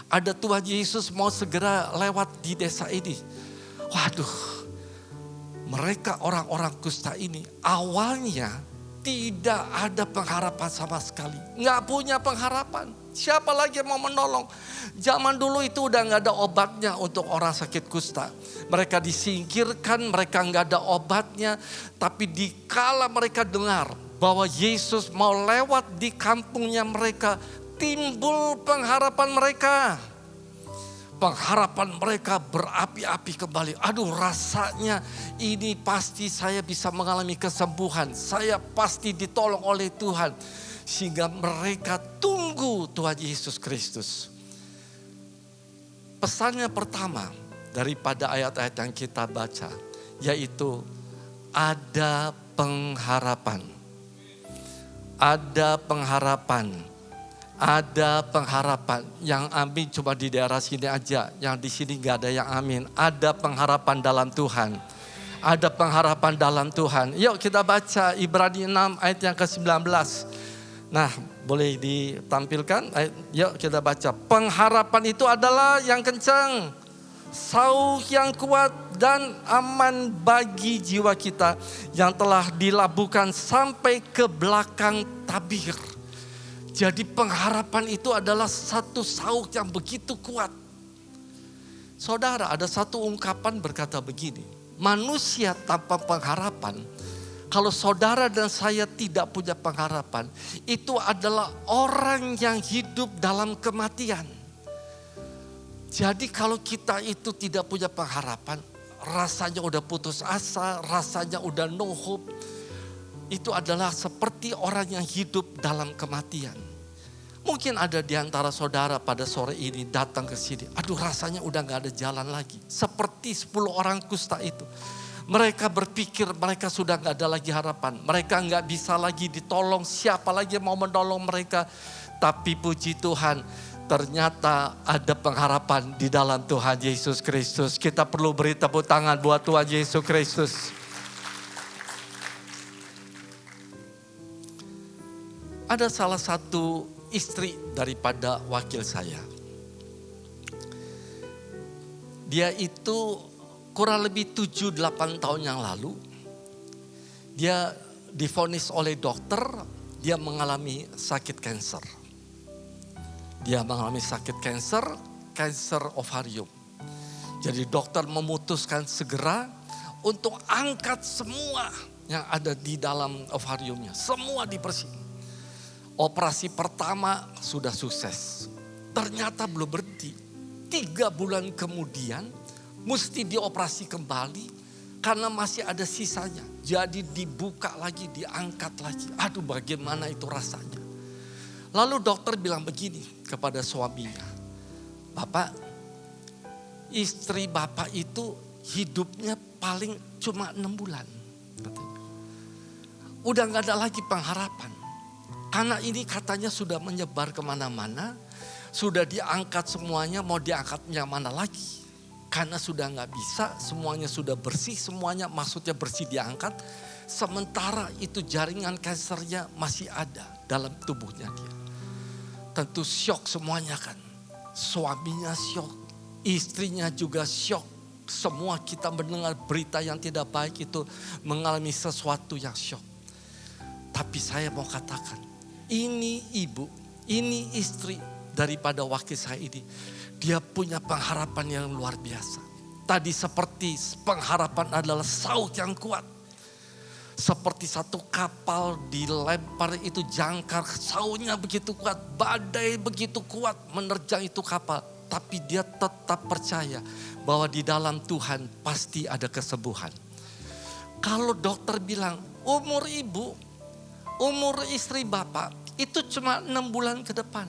ada Tuhan Yesus mau segera lewat di desa ini. Waduh, mereka orang-orang kusta ini awalnya tidak ada pengharapan sama sekali, nggak punya pengharapan. Siapa lagi yang mau menolong? Zaman dulu itu udah gak ada obatnya untuk orang sakit kusta. Mereka disingkirkan, mereka gak ada obatnya. Tapi dikala mereka dengar bahwa Yesus mau lewat di kampungnya mereka, timbul pengharapan mereka. Pengharapan mereka berapi-api kembali. Aduh rasanya ini pasti saya bisa mengalami kesembuhan. Saya pasti ditolong oleh Tuhan. Sehingga mereka tunggu Tuhan Yesus Kristus. Pesannya pertama daripada ayat-ayat yang kita baca, yaitu ada pengharapan. Ada pengharapan. Ada pengharapan. Yang amin cuma di daerah sini aja. Yang di sini gak ada yang amin. Ada pengharapan dalam Tuhan. Ada pengharapan dalam Tuhan. Yuk kita baca Ibrani 6 ayat yang ke-19. Nah, boleh ditampilkan? Yuk kita baca. Pengharapan itu adalah yang kencang, sauh yang kuat dan aman bagi jiwa kita yang telah dilabuhkan sampai ke belakang tabir. Jadi pengharapan itu adalah satu sauh yang begitu kuat. Saudara, ada satu ungkapan berkata begini, manusia tanpa pengharapan, kalau saudara dan saya tidak punya pengharapan, itu adalah orang yang hidup dalam kematian. Jadi kalau kita itu tidak punya pengharapan, rasanya udah putus asa, rasanya udah no hope, itu adalah seperti orang yang hidup dalam kematian. Mungkin ada di antara saudara pada sore ini datang ke sini, aduh rasanya udah gak ada jalan lagi. Seperti 10 orang kusta itu. Mereka berpikir mereka sudah gak ada lagi harapan. Mereka gak bisa lagi ditolong, siapa lagi yang mau menolong mereka. Tapi puji Tuhan, ternyata ada pengharapan di dalam Tuhan Yesus Kristus. Kita perlu beri tepuk tangan buat Tuhan Yesus Kristus. Ada salah satu istri daripada wakil saya. Dia itu kurang lebih 7-8 tahun yang lalu, dia divonis oleh dokter, dia mengalami sakit kanker. Dia mengalami sakit kanker ovarium. Jadi dokter memutuskan segera untuk angkat semua yang ada di dalam ovariumnya. Semua dibersihkan. Operasi pertama sudah sukses. Ternyata belum berhenti. 3 bulan kemudian mesti dioperasi kembali karena masih ada sisanya. Jadi dibuka lagi, diangkat lagi. Aduh bagaimana itu rasanya. Lalu dokter bilang begini kepada suaminya. Bapak, istri Bapak itu hidupnya paling cuma 6 bulan. Udah gak ada lagi pengharapan. Karena ini katanya sudah menyebar kemana-mana. Sudah diangkat semuanya, mau diangkat yang mana lagi. Karena sudah gak bisa, semuanya sudah bersih. Semuanya maksudnya bersih diangkat. Sementara itu jaringan kansernya masih ada dalam tubuhnya dia. Tentu syok semuanya kan. Suaminya syok, istrinya juga syok. Semua kita mendengar berita yang tidak baik itu mengalami sesuatu yang syok. Tapi saya mau katakan, ini ibu, ini istri daripada wakil saya ini. Dia punya pengharapan yang luar biasa. Tadi seperti pengharapan adalah sauh yang kuat. Seperti satu kapal dilempar itu jangkar, sauhnya begitu kuat, badai begitu kuat menerjang itu kapal. Tapi dia tetap percaya bahwa di dalam Tuhan pasti ada kesembuhan. Kalau dokter bilang umur ibu, umur istri Bapak itu cuma 6 bulan ke depan.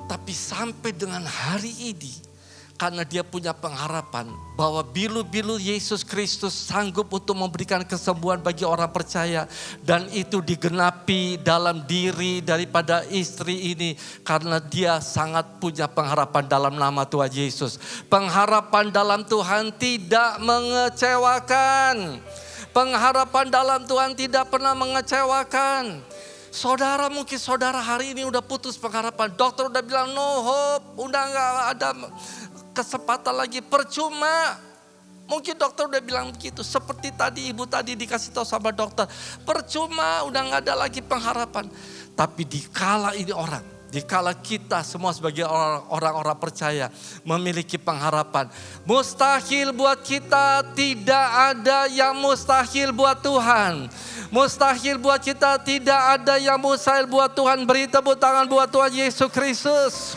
Tapi sampai dengan hari ini, karena dia punya pengharapan bahwa bilu-bilu Yesus Kristus sanggup untuk memberikan kesembuhan bagi orang percaya. Dan itu digenapi dalam diri daripada istri ini. Karena dia sangat punya pengharapan dalam nama Tuhan Yesus. Pengharapan dalam Tuhan tidak mengecewakan. Pengharapan dalam Tuhan tidak pernah mengecewakan. Saudara, mungkin saudara hari ini udah putus pengharapan. Dokter udah bilang no hope, udah gak ada kesempatan lagi, percuma. Mungkin dokter udah bilang begitu. Seperti tadi ibu tadi dikasih tahu sama dokter, percuma, udah gak ada lagi pengharapan. Tapi dikala ini dikala kita semua sebagai orang-orang percaya memiliki pengharapan. Mustahil buat kita, tidak ada yang mustahil buat Tuhan. Mustahil buat kita, tidak ada yang mustahil buat Tuhan. Beri tepuk tangan buat Tuhan Yesus Kristus.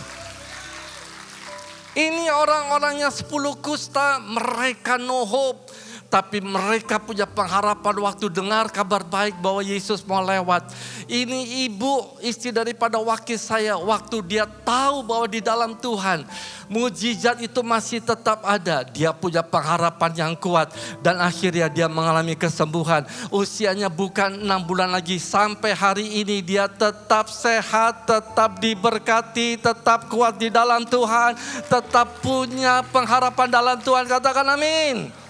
Ini orang-orang yang 10 kusta, mereka no hope. tapi mereka punya pengharapan waktu dengar kabar baik bahwa Yesus mau lewat. Ini ibu, istri daripada wakil saya, waktu dia tahu bahwa di dalam Tuhan mujizat itu masih tetap ada. Dia punya pengharapan yang kuat dan akhirnya dia mengalami kesembuhan. Usianya bukan 6 bulan lagi, sampai hari ini dia tetap sehat, tetap diberkati, tetap kuat di dalam Tuhan, tetap punya pengharapan dalam Tuhan. Katakan amin.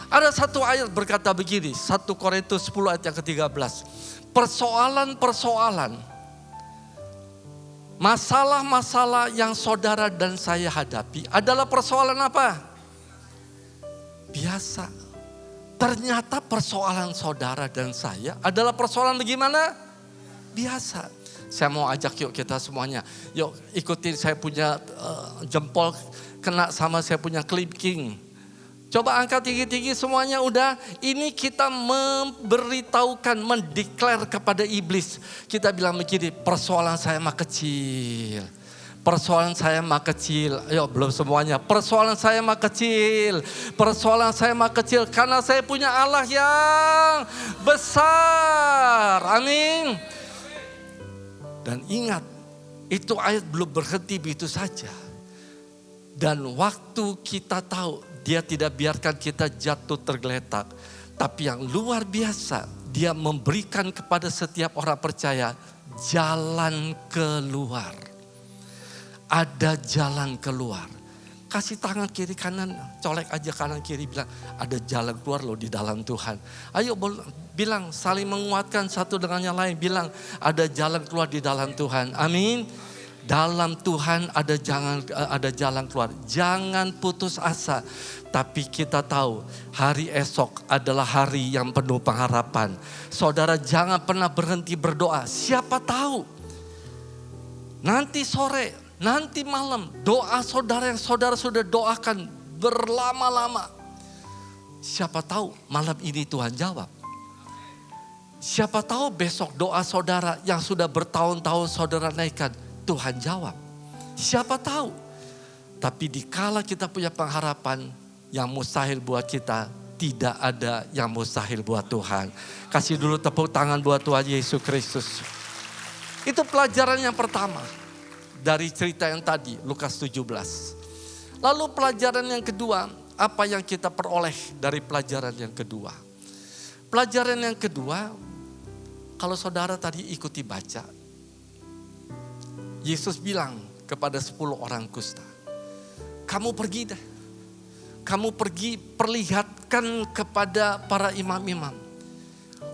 Ada satu ayat berkata begini, 1 Korintus 10 ayat yang ke-13. Persoalan-persoalan, masalah-masalah yang saudara dan saya hadapi adalah persoalan apa? Biasa. Ternyata persoalan saudara dan saya adalah persoalan bagaimana? Biasa. Saya mau ajak yuk kita semuanya. Yuk ikutin, saya punya jempol kena sama saya punya kelingking. Coba angkat tinggi-tinggi semuanya udah. Ini kita memberitahukan, mendeklar kepada iblis. Kita bilang begini, persoalan saya mah kecil. Persoalan saya mah kecil. Ayo belum semuanya. Persoalan saya mah kecil. Persoalan saya mah kecil. Karena saya punya Allah yang besar. Amin. Dan ingat, itu ayat belum berhenti begitu saja. Dan waktu kita tahu, dia tidak biarkan kita jatuh tergeletak. Tapi yang luar biasa, dia memberikan kepada setiap orang percaya jalan keluar. Ada jalan keluar. Kasih tangan kiri kanan, colek aja kanan kiri, bilang ada jalan keluar loh di dalam Tuhan. Ayo bilang, saling menguatkan satu dengan yang lain. Bilang ada jalan keluar di dalam Tuhan. Amin. Dalam Tuhan ada jalan keluar. Jangan putus asa. Tapi kita tahu hari esok adalah hari yang penuh pengharapan. Saudara jangan pernah berhenti berdoa. Siapa tahu nanti sore, nanti malam doa saudara yang saudara sudah doakan berlama-lama. Siapa tahu malam ini Tuhan jawab. Siapa tahu besok doa saudara yang sudah bertahun-tahun saudara naikkan, Tuhan jawab. Siapa tahu. Tapi dikala kita punya pengharapan, yang mustahil buat kita, tidak ada yang mustahil buat Tuhan. Kasih dulu tepuk tangan buat Tuhan Yesus Kristus. Itu pelajaran yang pertama dari cerita yang tadi, Lukas 17. Lalu pelajaran yang kedua, apa yang kita peroleh dari pelajaran yang kedua? Pelajaran yang kedua, kalau saudara tadi ikuti baca, Yesus bilang kepada 10 orang kusta, kamu pergi deh. Kamu pergi perlihatkan kepada para imam-imam.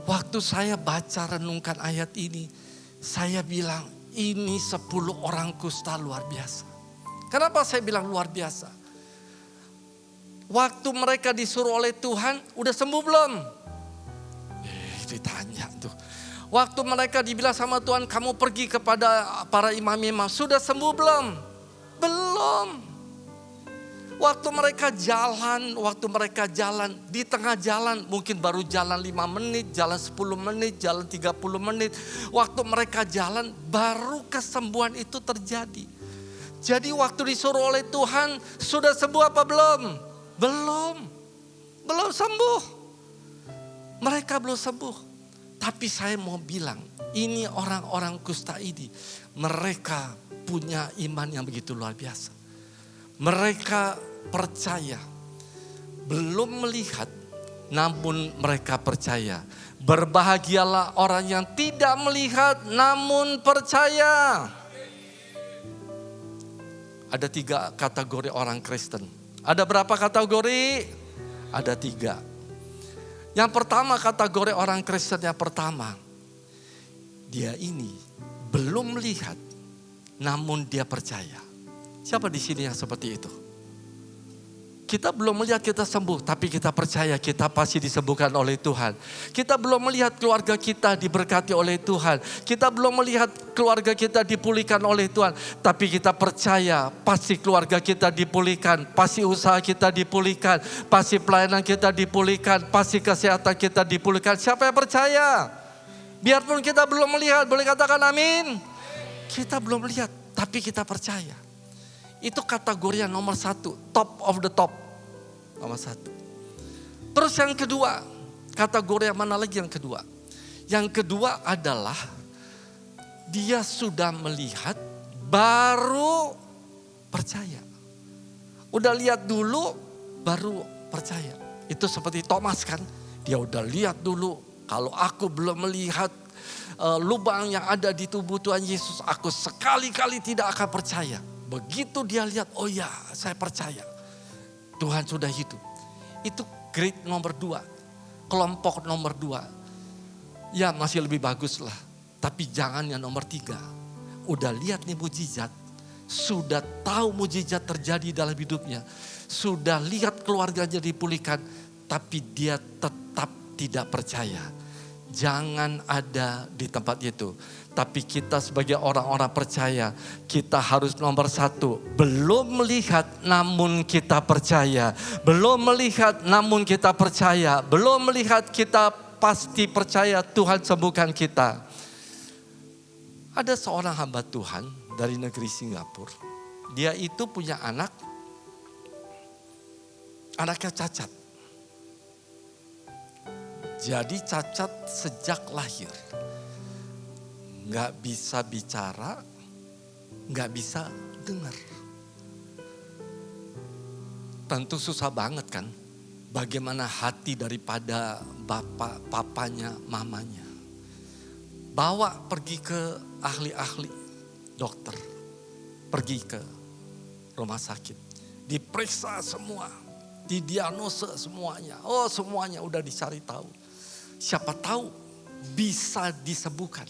Waktu saya baca renungkan ayat ini, saya bilang ini 10 orang kusta luar biasa. Kenapa saya bilang luar biasa? Waktu mereka disuruh oleh Tuhan, udah sembuh belum? Ditanya tuh. Waktu mereka dibilang sama Tuhan, kamu pergi kepada para imam-imam, sudah sembuh belum? Belum. Waktu mereka jalan, di tengah jalan, mungkin baru jalan 5 menit, jalan 10 menit, jalan 30 menit. Waktu mereka jalan, baru kesembuhan itu terjadi. Jadi waktu disuruh oleh Tuhan, sudah sembuh apa belum? Belum sembuh. Mereka belum sembuh. Tapi saya mau bilang, ini orang-orang kusta ini, mereka punya iman yang begitu luar biasa. Mereka percaya, belum melihat, namun mereka percaya. Berbahagialah orang yang tidak melihat, namun percaya. Ada 3 kategori orang Kristen. Ada berapa kategori? Ada 3. Yang pertama, kategori orang Kristen yang pertama, dia ini belum melihat, namun dia percaya. Siapa di sini yang seperti itu? Kita belum melihat kita sembuh, tapi kita percaya kita pasti disembuhkan oleh Tuhan. Kita belum melihat keluarga kita diberkati oleh Tuhan. Kita belum melihat keluarga kita dipulihkan oleh Tuhan. Tapi kita percaya pasti keluarga kita dipulihkan. Pasti usaha kita dipulihkan. Pasti pelayanan kita dipulihkan. Pasti kesehatan kita dipulihkan. Siapa yang percaya? Biarpun kita belum melihat, boleh katakan amin. Kita belum melihat, tapi kita percaya. Itu kategori yang nomor 1, top of the top. Nomor 1. Terus yang kedua, kategori yang mana lagi yang kedua? Yang kedua adalah dia sudah melihat baru percaya. Udah lihat dulu baru percaya. Itu seperti Thomas kan. Dia udah lihat dulu. Kalau aku belum melihat lubang yang ada di tubuh Tuhan Yesus, aku sekali-kali tidak akan percaya. Begitu dia lihat, oh ya saya percaya. Tuhan sudah hidup. Itu grade nomor 2. Kelompok nomor 2. Ya masih lebih bagus lah. Tapi jangan yang nomor 3. Udah lihat nih mujizat. Sudah tahu mujizat terjadi dalam hidupnya. Sudah lihat keluarganya dipulihkan. Tapi dia tetap tidak percaya. Jangan ada di tempat itu. Tapi kita sebagai orang-orang percaya, kita harus nomor 1. Belum melihat namun kita percaya. Belum melihat namun kita percaya. Belum melihat kita pasti percaya Tuhan sembuhkan kita. Ada seorang hamba Tuhan dari negeri Singapura. Dia itu punya anaknya cacat. Jadi cacat sejak lahir. Gak bisa bicara, gak bisa dengar. Tentu susah banget kan. Bagaimana hati daripada papanya, mamanya. Bawa pergi ke ahli-ahli dokter. Pergi ke rumah sakit. Diperiksa semua. Didiagnosa semuanya. Oh semuanya udah dicari tahu. Siapa tahu bisa disembuhkan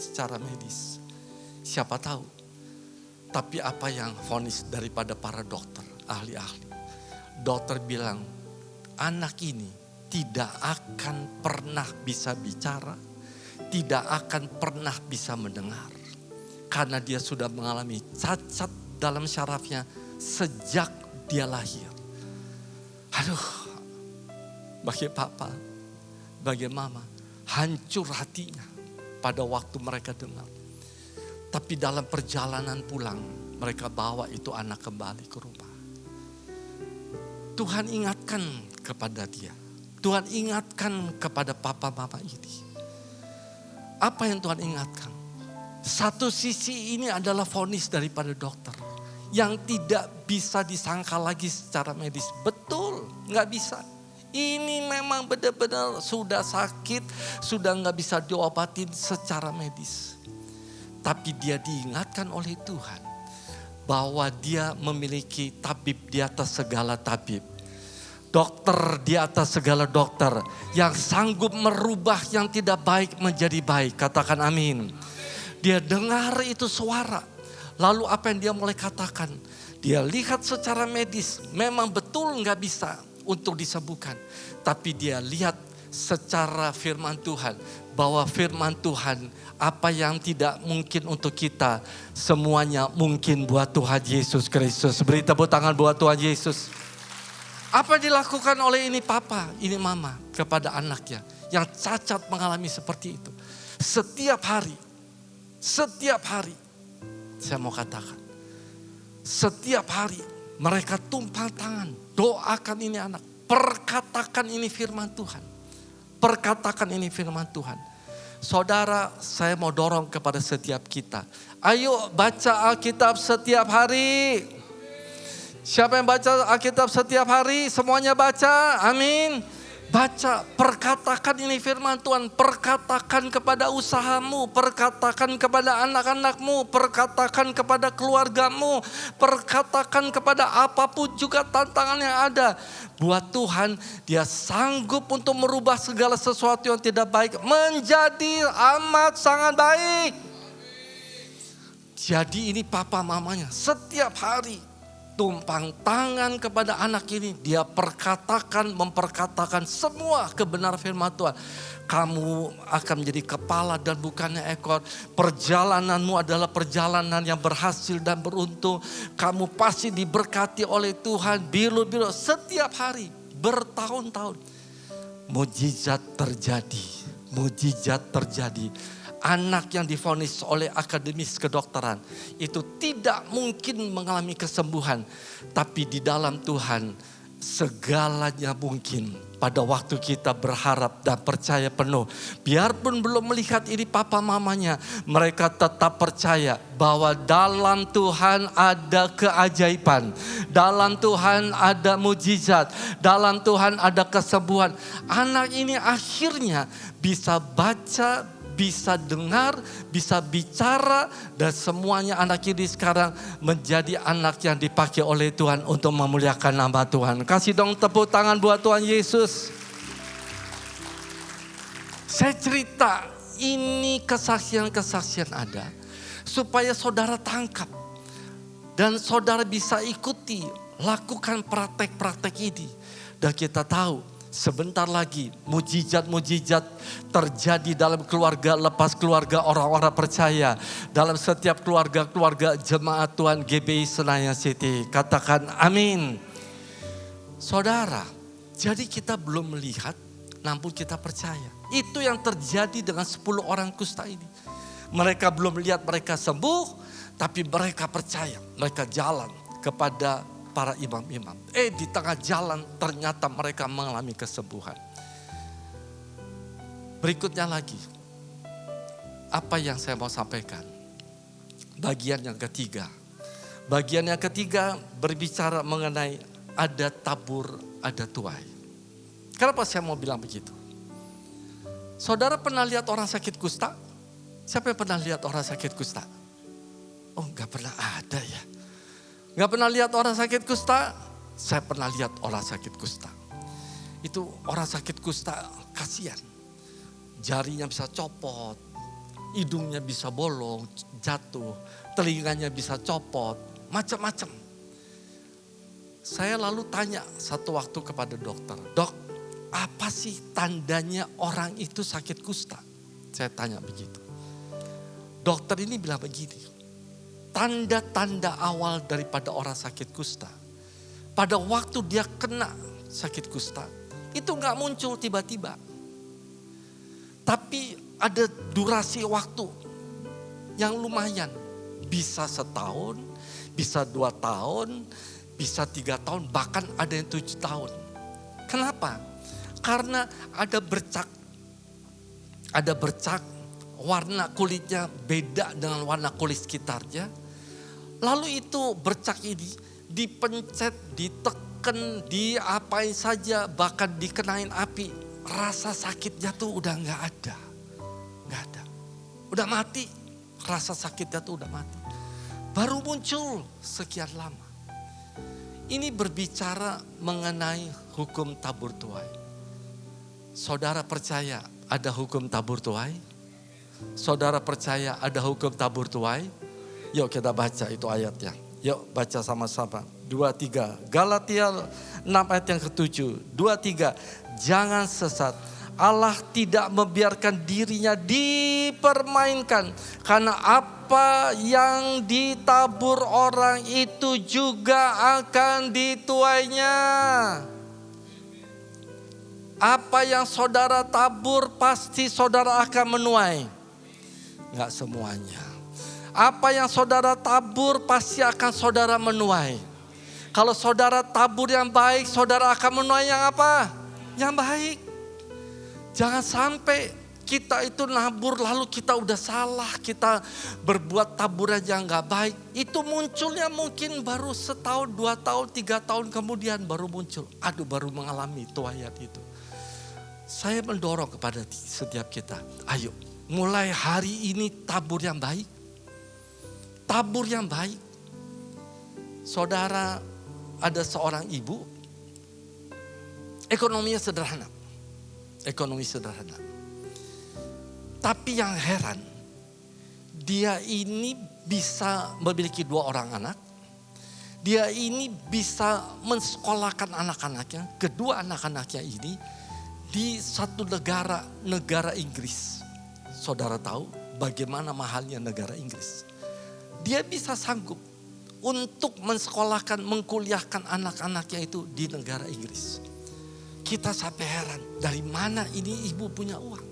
secara medis. Siapa tahu. Tapi apa yang vonis daripada para dokter, ahli-ahli. Dokter bilang anak ini tidak akan pernah bisa bicara. Tidak akan pernah bisa mendengar. Karena dia sudah mengalami cacat dalam syarafnya sejak dia lahir. Aduh, bagi papa, bagi mama, hancur hatinya pada waktu mereka dengar. Tapi dalam perjalanan pulang, mereka bawa itu anak kembali ke rumah. Tuhan ingatkan kepada dia. Tuhan ingatkan kepada papa mama ini. Apa yang Tuhan ingatkan? Satu sisi ini adalah vonis daripada dokter. Yang tidak bisa disangka lagi secara medis. Betul, gak bisa. Ini memang benar-benar sudah sakit, sudah gak bisa diobatin secara medis. Tapi dia diingatkan oleh Tuhan bahwa dia memiliki tabib di atas segala tabib. Dokter di atas segala dokter yang sanggup merubah yang tidak baik menjadi baik. Katakan amin. Dia dengar itu suara. Lalu apa yang dia mulai katakan? Dia lihat secara medis memang betul gak bisa untuk disembuhkan. Tapi dia lihat secara firman Tuhan. Bahwa firman Tuhan apa yang tidak mungkin untuk kita semuanya mungkin buat Tuhan Yesus Kristus. Beri tepuk tangan buat Tuhan Yesus. Apa yang dilakukan oleh ini papa, ini mama kepada anaknya yang cacat mengalami seperti itu. Setiap hari, saya mau katakan. Setiap hari mereka tumpang tangan, doakan ini anak. Perkatakan ini firman Tuhan. Perkatakan ini firman Tuhan. Saudara, saya mau dorong kepada setiap kita. Ayo baca Alkitab setiap hari. Siapa yang baca Alkitab setiap hari? Semuanya baca, amin. Baca, perkatakan ini firman Tuhan. Perkatakan kepada usahamu, perkatakan kepada anak-anakmu, perkatakan kepada keluargamu, perkatakan kepada apapun juga tantangan yang ada. Buat Tuhan, dia sanggup untuk merubah segala sesuatu yang tidak baik menjadi amat sangat baik. Jadi ini papa mamanya setiap hari tumpang tangan kepada anak ini. Dia memperkatakan semua kebenaran firman Tuhan. Kamu akan menjadi kepala dan bukannya ekor. Perjalananmu adalah perjalanan yang berhasil dan beruntung. Kamu pasti diberkati oleh Tuhan. Biru-biru setiap hari bertahun-tahun. Mujizat terjadi. Mujizat terjadi. Anak yang divonis oleh akademis kedokteran itu tidak mungkin mengalami kesembuhan. Tapi di dalam Tuhan segalanya mungkin. pada waktu kita berharap dan percaya penuh. Biarpun belum melihat ini papa mamanya, mereka tetap percaya bahwa dalam Tuhan ada keajaiban. Dalam Tuhan ada mujizat. Dalam Tuhan ada kesembuhan. Anak ini akhirnya bisa baca, bisa dengar, bisa bicara, dan semuanya anak ini sekarang menjadi anak yang dipakai oleh Tuhan untuk memuliakan nama Tuhan. Kasih dong tepuk tangan buat Tuhan Yesus. Saya cerita ini kesaksian-kesaksian ada supaya saudara tangkap dan saudara bisa ikuti, lakukan praktek-praktek ini. Dan kita tahu sebentar lagi mujizat-mujizat terjadi dalam keluarga, lepas keluarga orang-orang percaya. Dalam setiap keluarga-keluarga jemaat Tuhan GBI Senayan City. Katakan amin. Saudara, jadi kita belum melihat, namun kita percaya. Itu yang terjadi dengan 10 orang kusta ini. Mereka belum melihat mereka sembuh, tapi mereka percaya. Mereka jalan kepada para imam-imam. Di tengah jalan ternyata mereka mengalami kesembuhan. Berikutnya lagi, apa yang saya mau sampaikan? Bagian yang ketiga. Bagian yang ketiga berbicara mengenai ada tabur, ada tuai. Kenapa saya mau bilang begitu? Saudara pernah lihat orang sakit kusta? Siapa yang pernah lihat orang sakit kusta? Oh, enggak pernah ada ya. Gak pernah lihat orang sakit kusta? Saya pernah lihat orang sakit kusta. Itu orang sakit kusta kasihan. Jarinya bisa copot, hidungnya bisa bolong, jatuh, telinganya bisa copot, macam-macam. Saya lalu tanya satu waktu kepada dokter, "Dok, apa sih tandanya orang itu sakit kusta?" Saya tanya begitu. Dokter ini bilang begini, tanda-tanda awal daripada orang sakit kusta. Pada waktu dia kena sakit kusta, itu gak muncul tiba-tiba. Tapi ada durasi waktu yang lumayan. Bisa setahun, bisa 2 tahun, bisa 3 tahun, bahkan ada yang 7 tahun. Kenapa? Karena ada bercak. Ada bercak, warna kulitnya beda dengan warna kulit sekitarnya. Lalu itu bercak ini dipencet, ditekan, diapain saja, bahkan dikenain api. Rasa sakitnya tuh udah gak ada. Gak ada. Udah mati, rasa sakitnya tuh udah mati. Baru muncul sekian lama. Ini berbicara mengenai hukum tabur tuai. Saudara percaya ada hukum tabur tuai? Saudara percaya ada hukum tabur tuai? Yuk kita baca itu ayatnya. Yuk baca sama-sama. 2-3. Galatia 6 ayat yang ke-7. 2-3. Jangan sesat. Allah tidak membiarkan dirinya dipermainkan. Karena apa yang ditabur orang itu juga akan dituainya. Apa yang saudara tabur pasti saudara akan menuai. Enggak semuanya. Apa yang saudara tabur pasti akan saudara menuai. Kalau saudara tabur yang baik, saudara akan menuai yang apa? Yang baik. Jangan sampai kita itu nabur lalu kita udah salah. Kita berbuat taburan yang gak baik. Itu munculnya mungkin baru 1 tahun, 2 tahun, 3 tahun kemudian baru muncul. Aduh, baru mengalami tuaian itu. Saya mendorong kepada setiap kita. Ayo, mulai hari ini tabur yang baik. Tabur yang baik. Saudara, ada seorang ibu, ekonominya sederhana. Ekonomi sederhana. Tapi yang heran, dia ini bisa memiliki 2 orang anak. Dia ini bisa mensekolahkan anak-anaknya. Kedua anak-anaknya ini di satu negara Inggris. Saudara tahu bagaimana mahalnya negara Inggris. Dia bisa sanggup untuk mensekolahkan, mengkuliahkan anak-anaknya itu di negara Inggris. Kita sampai heran, dari mana ini ibu punya uang?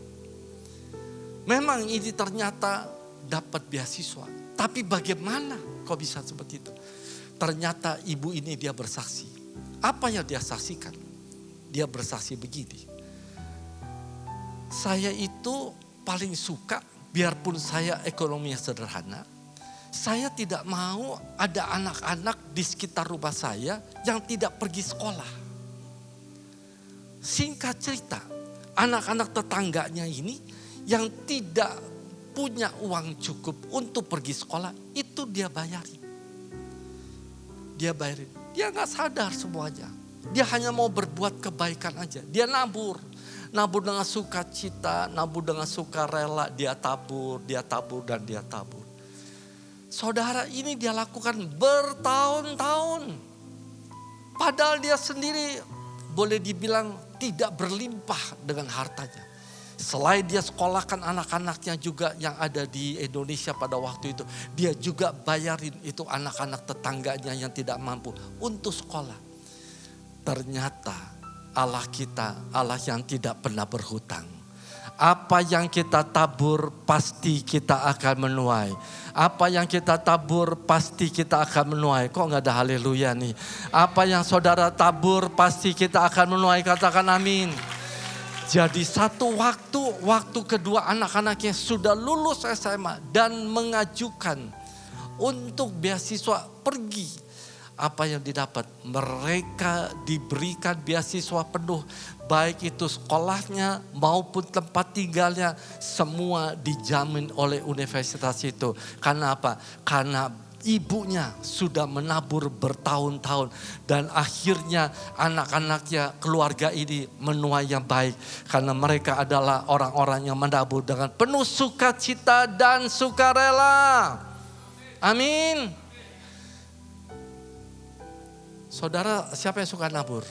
Memang ini ternyata dapat beasiswa. Tapi bagaimana kok bisa seperti itu? Ternyata ibu ini dia bersaksi. Apa yang dia saksikan? Dia bersaksi begini, saya itu paling suka biarpun saya ekonominya sederhana, saya tidak mau ada anak-anak di sekitar rumah saya yang tidak pergi sekolah. Singkat cerita, anak-anak tetangganya ini yang tidak punya uang cukup untuk pergi sekolah, itu dia bayarin. Dia bayarin, dia gak sadar semuanya. Dia hanya mau berbuat kebaikan aja. Dia nabur dengan sukacita, nabur dengan sukarela. Dia tabur dan dia tabur. Saudara, ini dia lakukan bertahun-tahun. Padahal dia sendiri boleh dibilang tidak berlimpah dengan hartanya. Selain dia sekolahkan anak-anaknya juga yang ada di Indonesia pada waktu itu, dia juga bayarin itu anak-anak tetangganya yang tidak mampu untuk sekolah. Ternyata Allah kita, Allah yang tidak pernah berhutang. Apa yang kita tabur pasti kita akan menuai. Apa yang kita tabur pasti kita akan menuai. Kok gak ada haleluya nih? Apa yang saudara tabur pasti kita akan menuai. Katakan amin. Jadi satu waktu kedua anak-anaknya sudah lulus SMA dan mengajukan untuk beasiswa pergi. Apa yang didapat? Mereka diberikan beasiswa penuh. Baik itu sekolahnya maupun tempat tinggalnya. Semua dijamin oleh universitas itu. Karena apa? Karena ibunya sudah menabur bertahun-tahun. Dan akhirnya anak-anaknya, keluarga ini menuai yang baik. Karena mereka adalah orang-orang yang menabur dengan penuh sukacita dan sukarela. Amin. Saudara, siapa yang suka nabur?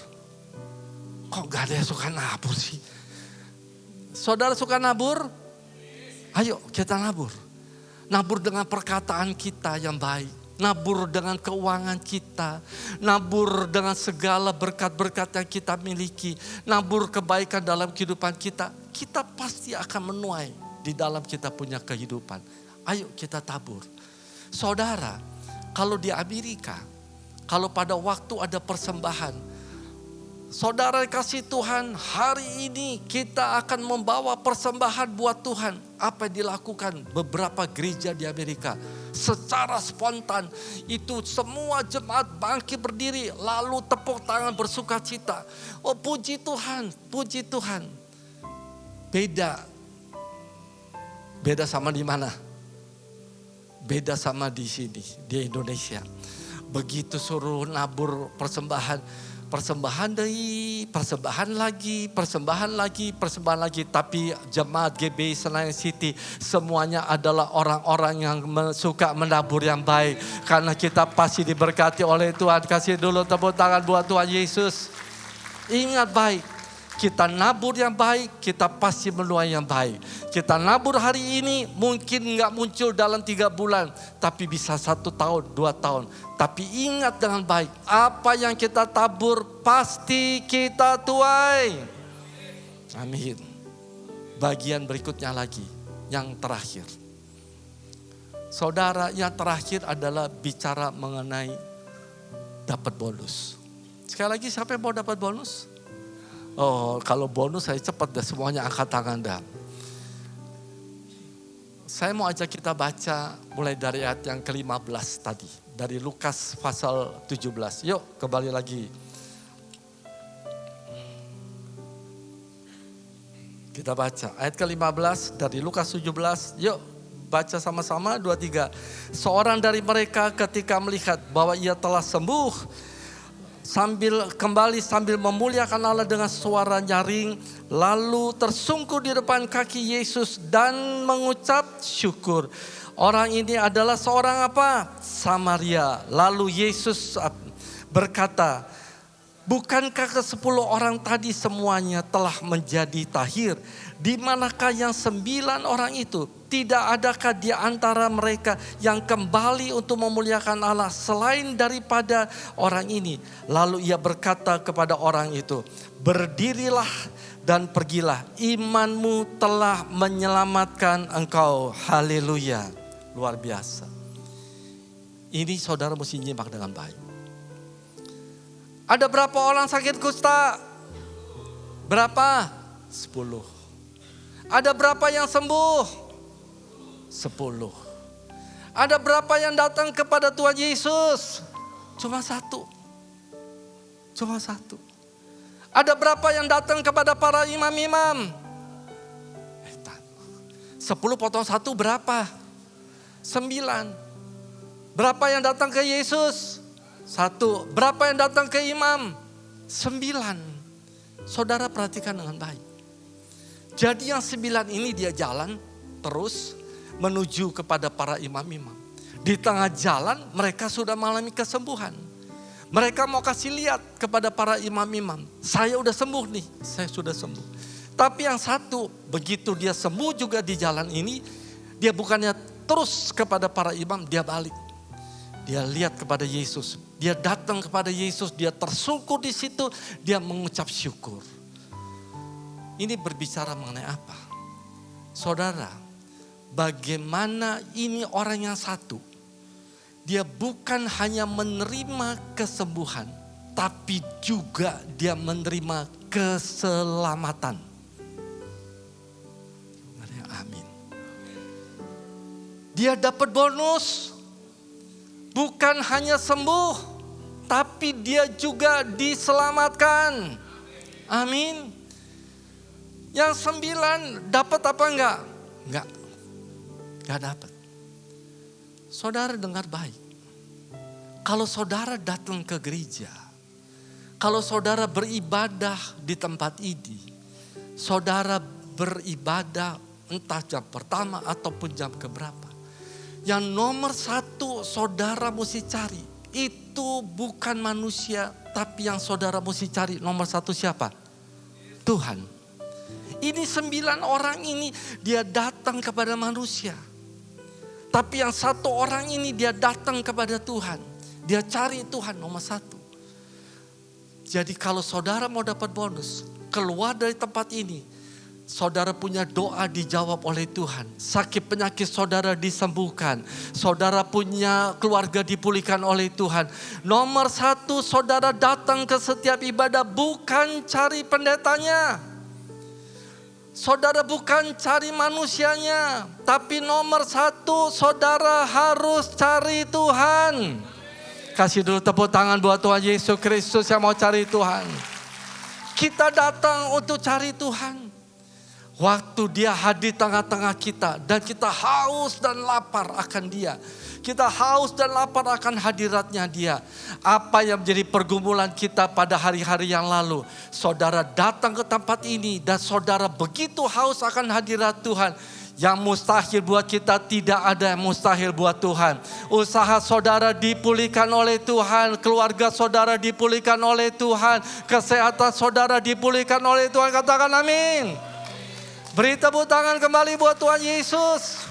Kok gak ada yang suka nabur sih? Saudara suka nabur? Ayo kita nabur. Nabur dengan perkataan kita yang baik. Nabur dengan keuangan kita. Nabur dengan segala berkat-berkat yang kita miliki. Nabur kebaikan dalam kehidupan kita. Kita pasti akan menuai di dalam kita punya kehidupan. Ayo kita tabur. Saudara, kalau di Amerika, kalau pada waktu ada persembahan, saudara kasih Tuhan, hari ini kita akan membawa persembahan buat Tuhan. Apa yang dilakukan beberapa gereja di Amerika? Secara spontan itu semua jemaat bangkit berdiri, lalu tepuk tangan bersukacita. Oh puji Tuhan, puji Tuhan. Beda sama di mana? Beda sama di sini, di Indonesia. Begitu suruh nabur persembahan lagi. Tapi jemaat GBI Senayan City semuanya adalah orang-orang yang suka menabur yang baik. Karena kita pasti diberkati oleh Tuhan. Kasih dulu tepuk tangan buat Tuhan Yesus. Ingat baik. Kita nabur yang baik, kita pasti menuai yang baik. Kita nabur hari ini mungkin gak muncul dalam 3 bulan. Tapi bisa 1 tahun, 2 tahun. Tapi ingat dengan baik, apa yang kita tabur pasti kita tuai. Amin. Bagian berikutnya lagi, yang terakhir. Saudara, yang terakhir adalah bicara mengenai dapat bonus. Sekali lagi, siapa yang mau dapat bonus? Oh, kalau bonus saya cepat dah, semuanya angkat tangan dah. Saya mau ajak kita baca mulai dari ayat yang ke-15 tadi. Dari Lukas pasal 17. Yuk kembali lagi. Kita baca ayat ke-15 dari Lukas 17. Yuk baca sama-sama 2-3. Seorang dari mereka ketika melihat bahwa ia telah sembuh, sambil memuliakan Allah dengan suara nyaring, lalu tersungkur di depan kaki Yesus dan mengucap syukur. Orang ini adalah seorang apa? Samaria. Lalu Yesus berkata, bukankah ke-10 orang tadi semuanya telah menjadi tahir? Di manakah yang 9 orang itu? Tidak adakah di antara mereka yang kembali untuk memuliakan Allah selain daripada orang ini? Lalu ia berkata kepada orang itu, berdirilah dan pergilah, imanmu telah menyelamatkan engkau. Haleluya. Luar biasa. Ini saudara mesti nyimak dengan baik. Ada berapa orang sakit kusta? Berapa? 10. Ada berapa yang sembuh? 10. Ada berapa yang datang kepada Tuhan Yesus? Cuma 1. Cuma 1. Ada berapa yang datang kepada para imam-imam? 10 potong 1 berapa? 9. Berapa yang datang ke Yesus? 1. Berapa yang datang ke imam? 9. Saudara perhatikan dengan baik. Jadi yang 9 ini dia jalan terus menuju kepada para imam-imam. Di tengah jalan mereka sudah mengalami kesembuhan. Mereka mau kasih lihat kepada para imam-imam. Saya udah sembuh nih, saya sudah sembuh. Tapi yang satu, begitu dia sembuh juga di jalan ini, dia bukannya terus kepada para imam, dia balik. Dia lihat kepada Yesus, dia datang kepada Yesus, dia tersungkur di situ, dia mengucap syukur. Ini berbicara mengenai apa? Saudara, bagaimana ini orang yang satu, dia bukan hanya menerima kesembuhan, tapi juga dia menerima keselamatan. Amin. Dia dapat bonus, bukan hanya sembuh, tapi dia juga diselamatkan. Amin. Yang 9 dapat apa enggak? Enggak dapat. Saudara dengar baik. Kalau saudara datang ke gereja, kalau saudara beribadah di tempat ini, saudara beribadah entah jam pertama ataupun jam keberapa. Yang nomor 1 saudara mesti cari, itu bukan manusia, tapi yang saudara mesti cari nomor 1 siapa? Tuhan. Ini 9 orang ini dia datang kepada manusia. Tapi yang 1 orang ini dia datang kepada Tuhan. Dia cari Tuhan nomor 1. Jadi kalau saudara mau dapat bonus, keluar dari tempat ini, saudara punya doa dijawab oleh Tuhan. Sakit penyakit saudara disembuhkan. Saudara punya keluarga dipulihkan oleh Tuhan. Nomor 1 saudara datang ke setiap ibadah bukan cari pendetanya. Saudara bukan cari manusianya, tapi nomor 1 saudara harus cari Tuhan. Kasih dulu tepuk tangan buat Tuhan Yesus Kristus yang mau cari Tuhan. Kita datang untuk cari Tuhan. Waktu dia hadir tengah-tengah kita dan kita haus dan lapar akan dia. Kita haus dan lapar akan hadiratnya dia. Apa yang menjadi pergumulan kita pada hari-hari yang lalu. Saudara datang ke tempat ini dan saudara begitu haus akan hadirat Tuhan. Yang mustahil buat kita tidak ada yang mustahil buat Tuhan. Usaha saudara dipulihkan oleh Tuhan. Keluarga saudara dipulihkan oleh Tuhan. Kesehatan saudara dipulihkan oleh Tuhan. Katakan amin. Beri tepuk tangan kembali buat Tuhan Yesus.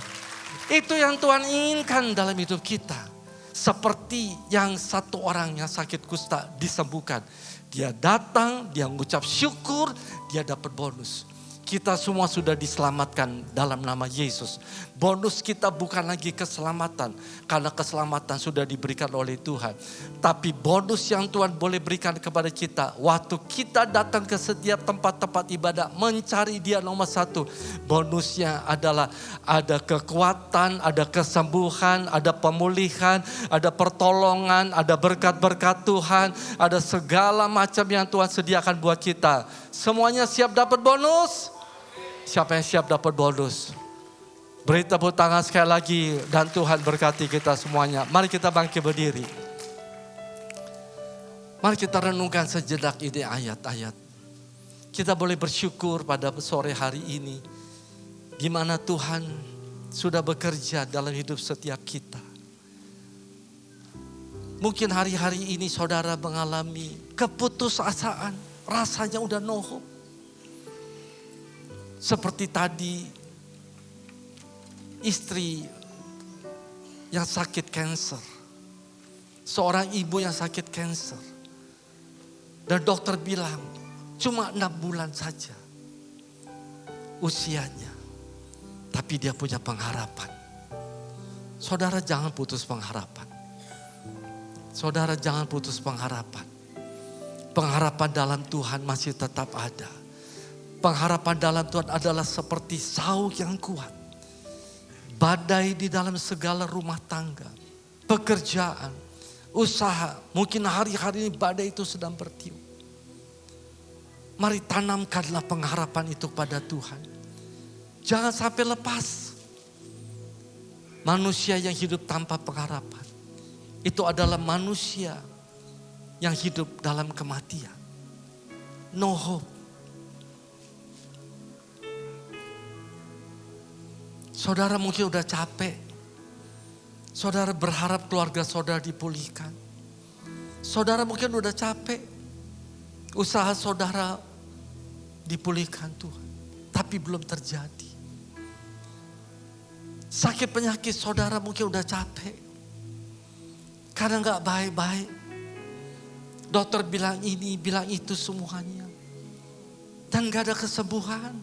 Itu yang Tuhan inginkan dalam hidup kita. Seperti yang 1 orang yang sakit kusta disembuhkan. Dia datang, dia mengucap syukur, dia dapat bonus. Kita semua sudah diselamatkan dalam nama Yesus. Bonus kita bukan lagi keselamatan. Karena keselamatan sudah diberikan oleh Tuhan. Tapi bonus yang Tuhan boleh berikan kepada kita. Waktu kita datang ke setiap tempat-tempat ibadah. Mencari dia nomor 1. Bonusnya adalah ada kekuatan, ada kesembuhan, ada pemulihan, ada pertolongan, ada berkat-berkat Tuhan. Ada segala macam yang Tuhan sediakan buat kita. Semuanya siap dapat bonus? Siapa yang siap dapat bonus? Beri tepuk tangan sekali lagi dan Tuhan berkati kita semuanya. Mari kita bangkit berdiri. Mari kita renungkan sejenak ini ayat-ayat. Kita boleh bersyukur pada sore hari ini. Gimana Tuhan sudah bekerja dalam hidup setiap kita. Mungkin hari-hari ini saudara mengalami keputusasaan. Rasanya udah no hope. Seperti tadi istri yang sakit kanker. Seorang ibu yang sakit kanker. Dan dokter bilang cuma 6 bulan saja usianya. Tapi dia punya pengharapan. Saudara jangan putus pengharapan. Saudara jangan putus pengharapan. Pengharapan dalam Tuhan masih tetap ada. Pengharapan dalam Tuhan adalah seperti sauk yang kuat. Badai di dalam segala rumah tangga, pekerjaan, usaha. Mungkin hari-hari ini badai itu sedang bertiup. Mari tanamkanlah pengharapan itu pada Tuhan. Jangan sampai lepas. Manusia yang hidup tanpa pengharapan, itu adalah manusia yang hidup dalam kematian. No hope. Saudara mungkin udah capek. Saudara berharap keluarga saudara dipulihkan. Saudara mungkin udah capek. Usaha saudara dipulihkan Tuhan. Tapi belum terjadi. Sakit penyakit saudara mungkin udah capek. Karena gak baik-baik. Dokter bilang ini, bilang itu semuanya. Dan gak ada kesembuhan.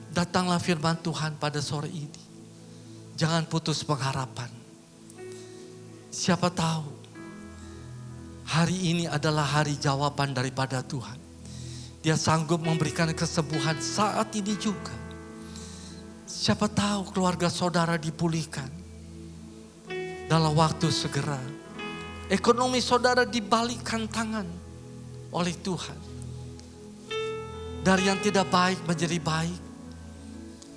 Datanglah firman Tuhan pada sore ini. Jangan putus pengharapan. Siapa tahu hari ini adalah hari jawaban daripada Tuhan. Dia sanggup memberikan kesembuhan saat ini juga. Siapa tahu keluarga saudara dipulihkan dalam waktu segera. Ekonomi saudara dibalikkan tangan oleh Tuhan. Dari yang tidak baik menjadi baik.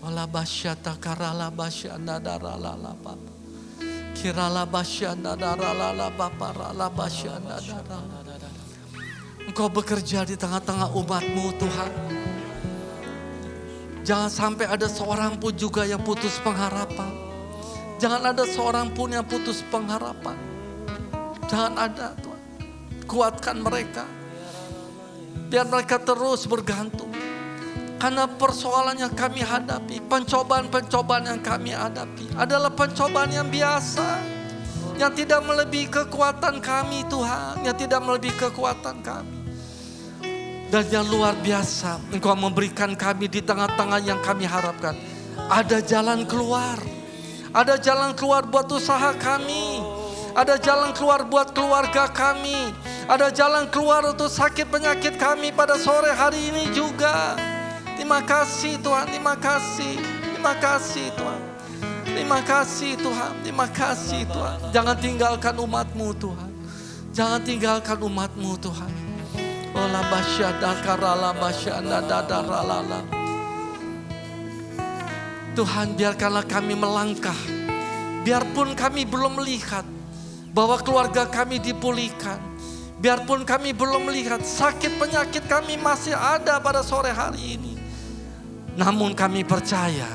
Wala basyata karala basyanda darala bapa. Kirala basyanda darala bapa rala basyanda darala. Engkau bekerja di tengah-tengah umat-Mu Tuhan. Jangan sampai ada seorang pun juga yang putus pengharapan. Jangan ada seorang pun yang putus pengharapan. Jangan ada Tuhan. Kuatkan mereka. Biar mereka terus bergantung. Karena persoalan yang kami hadapi, pencobaan-pencobaan yang kami hadapi adalah pencobaan yang biasa. Yang tidak melebihi kekuatan kami Tuhan. Yang tidak melebihi kekuatan kami. Dan yang luar biasa, Engkau memberikan kami di tengah-tengah yang kami harapkan. Ada jalan keluar. Ada jalan keluar buat usaha kami. Ada jalan keluar buat keluarga kami. Ada jalan keluar untuk sakit penyakit kami pada sore hari ini juga. Terima kasih Tuhan, terima kasih. Terima kasih Tuhan. Terima kasih Tuhan, terima kasih Tuhan. Jangan tinggalkan umat-Mu Tuhan. Jangan tinggalkan umat-Mu Tuhan. Ola basyada karala basyanda dadaralala. Tuhan biarkanlah kami melangkah. Biarpun kami belum melihat bahwa keluarga kami dipulihkan. Biarpun kami belum melihat sakit penyakit kami masih ada pada sore hari ini. Namun kami percaya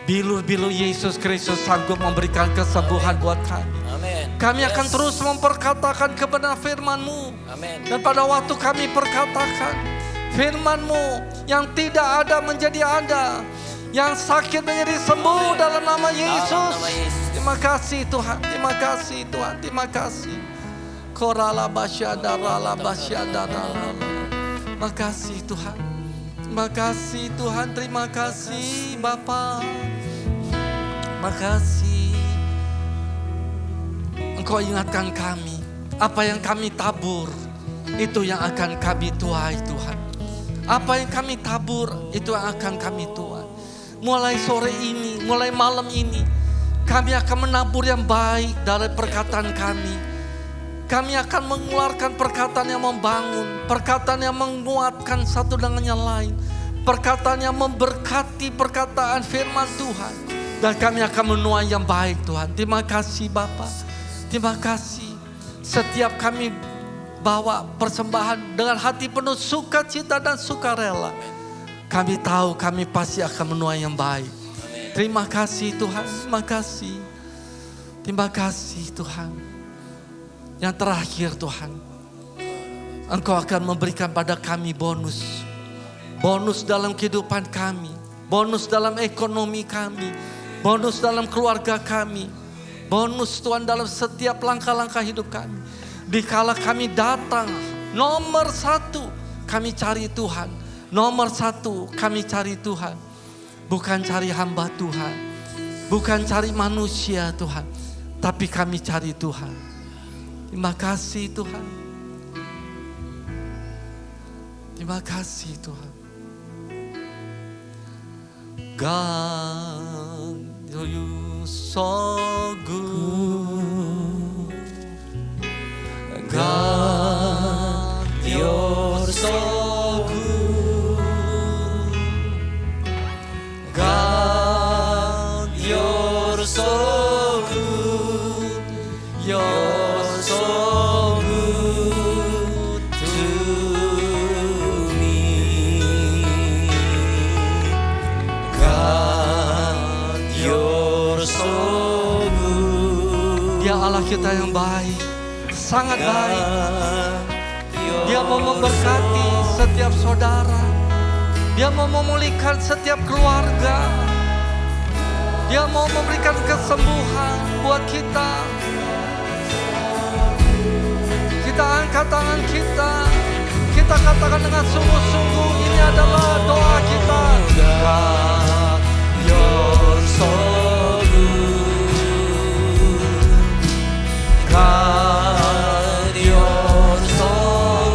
bilur-bilur Yesus Kristus sanggup memberikan kesembuhan buat kami. Amin. Kami akan terus memperkatakan kebenaran firman-Mu. Amin. Dan pada waktu kami perkatakan firman-Mu yang tidak ada menjadi ada. Yang sakit menjadi sembuh dalam nama Yesus. Terima kasih Tuhan, terima kasih Tuhan, terima kasih. Korala basyada rala basyada rala. Terima kasih Tuhan. Terima kasih Tuhan, terima kasih Bapa. Terima kasih. Engkau ingatkan kami, apa yang kami tabur, itu yang akan kami tuai Tuhan. Apa yang kami tabur, itu yang akan kami tuai. Mulai sore ini, mulai malam ini, kami akan menabur yang baik dari perkataan kami. Kami akan mengeluarkan perkataan yang membangun, perkataan yang menguatkan satu dengan yang lain, perkataan yang memberkati perkataan firman Tuhan. Dan kami akan menuai yang baik Tuhan. Terima kasih Bapa. Terima kasih. Setiap kami bawa persembahan dengan hati penuh sukacita dan sukarela. Kami tahu kami pasti akan menuai yang baik. Terima kasih Tuhan. Terima kasih. Terima kasih Tuhan. Yang terakhir Tuhan, Engkau akan memberikan pada kami bonus. Bonus dalam kehidupan kami. Bonus dalam ekonomi kami. Bonus dalam keluarga kami. Bonus Tuhan dalam setiap langkah-langkah hidup kami. Dikala kami datang, nomor satu kami cari Tuhan. Nomor satu kami cari Tuhan. Bukan cari hamba Tuhan. Bukan cari manusia Tuhan. Tapi kami cari Tuhan. Terima kasih Tuhan. Terima kasih Tuhan. God, you so good. God, you're so good. God, you're so good. You're so good to me. God, you're so good. Dia Allah kita yang baik, sangat baik. Dia mau memberkati setiap saudara. Dia mau memulihkan setiap keluarga. Dia mau memberikan kesembuhan buat kita. Kita angkat tangan kita. Kita katakan dengan sungguh-sungguh, ini adalah doa kita. God, you're so good. God, you're so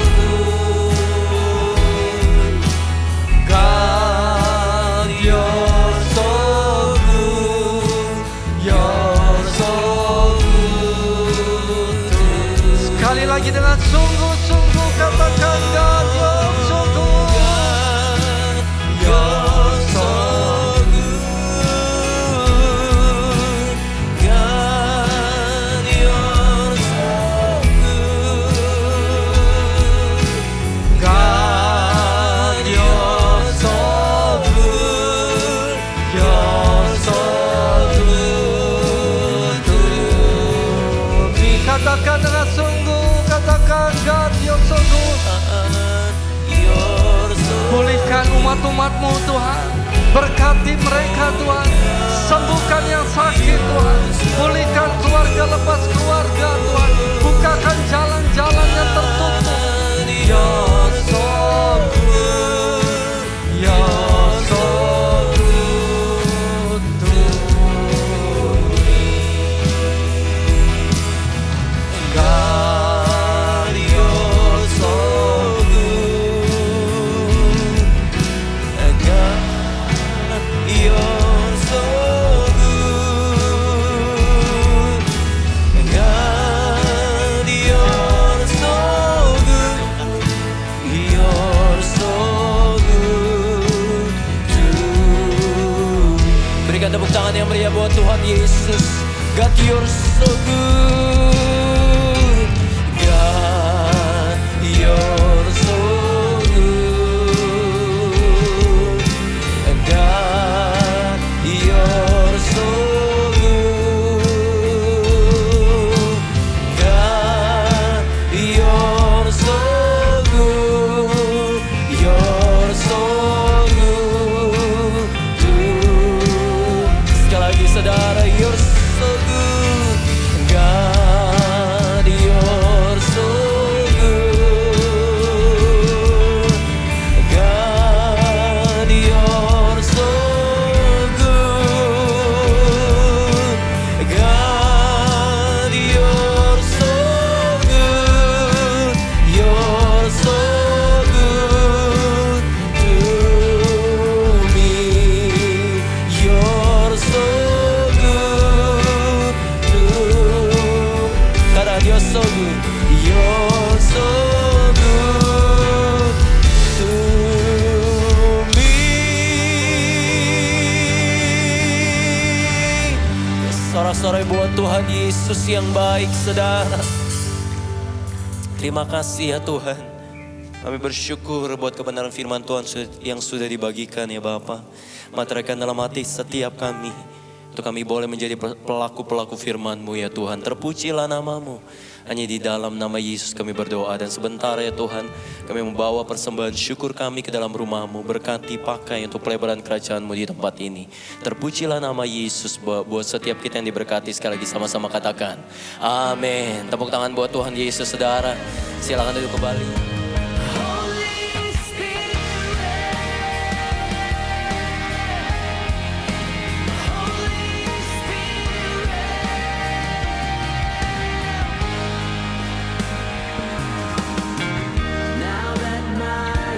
good. God, you're so good. You're so good. Sekali lagi dengan sungguh-sungguh katakan, God, you're so good. You're so good. God, you're so good. God, you're so good. You're so good to me. Katakan dengan sungguh, katakan, God, you're so good. Pulihkan umat-umat-Mu Tuhan. Berkati mereka Tuhan. Sembuhkan yang sakit Tuhan. Pulihkan keluarga lepas keluarga Tuhan. Bukakan jalan-jalan yang tertutup. You're so good. You're so good to me. God, you're so good. God, you're so good. God, you're so good. You're so good to me. Berikan tepuk tangan yang meriah buat Tuhan Yesus. God, you're so good. God, you're so good. God, you're so good. God, you're so good. You're so good to me. Sekali lagi saudara, you're so good. God, you're so good. God, you're so good. God, you're so good. You're so good to me. You're so good to God, you're so good. You're so good to me. Sorak-sorai buat Tuhan Yesus yang baik, saudara. Terima kasih ya Tuhan. Kami bersyukur buat kebenaran firman Tuhan yang sudah dibagikan ya Bapa. Materaikan dalam hati setiap kami. Untuk kami boleh menjadi pelaku-pelaku firman-Mu ya Tuhan. Terpujilah nama-Mu. Hanya di dalam nama Yesus kami berdoa. Dan sebentar ya Tuhan, kami membawa persembahan syukur kami ke dalam rumah-Mu. Berkati pakai untuk pelebaran kerajaan-Mu di tempat ini. Terpujilah nama Yesus buat setiap kita yang diberkati. Sekali lagi sama-sama katakan amin. Tepuk tangan buat Tuhan Yesus, saudara. Silakan duduk kembali. Now that my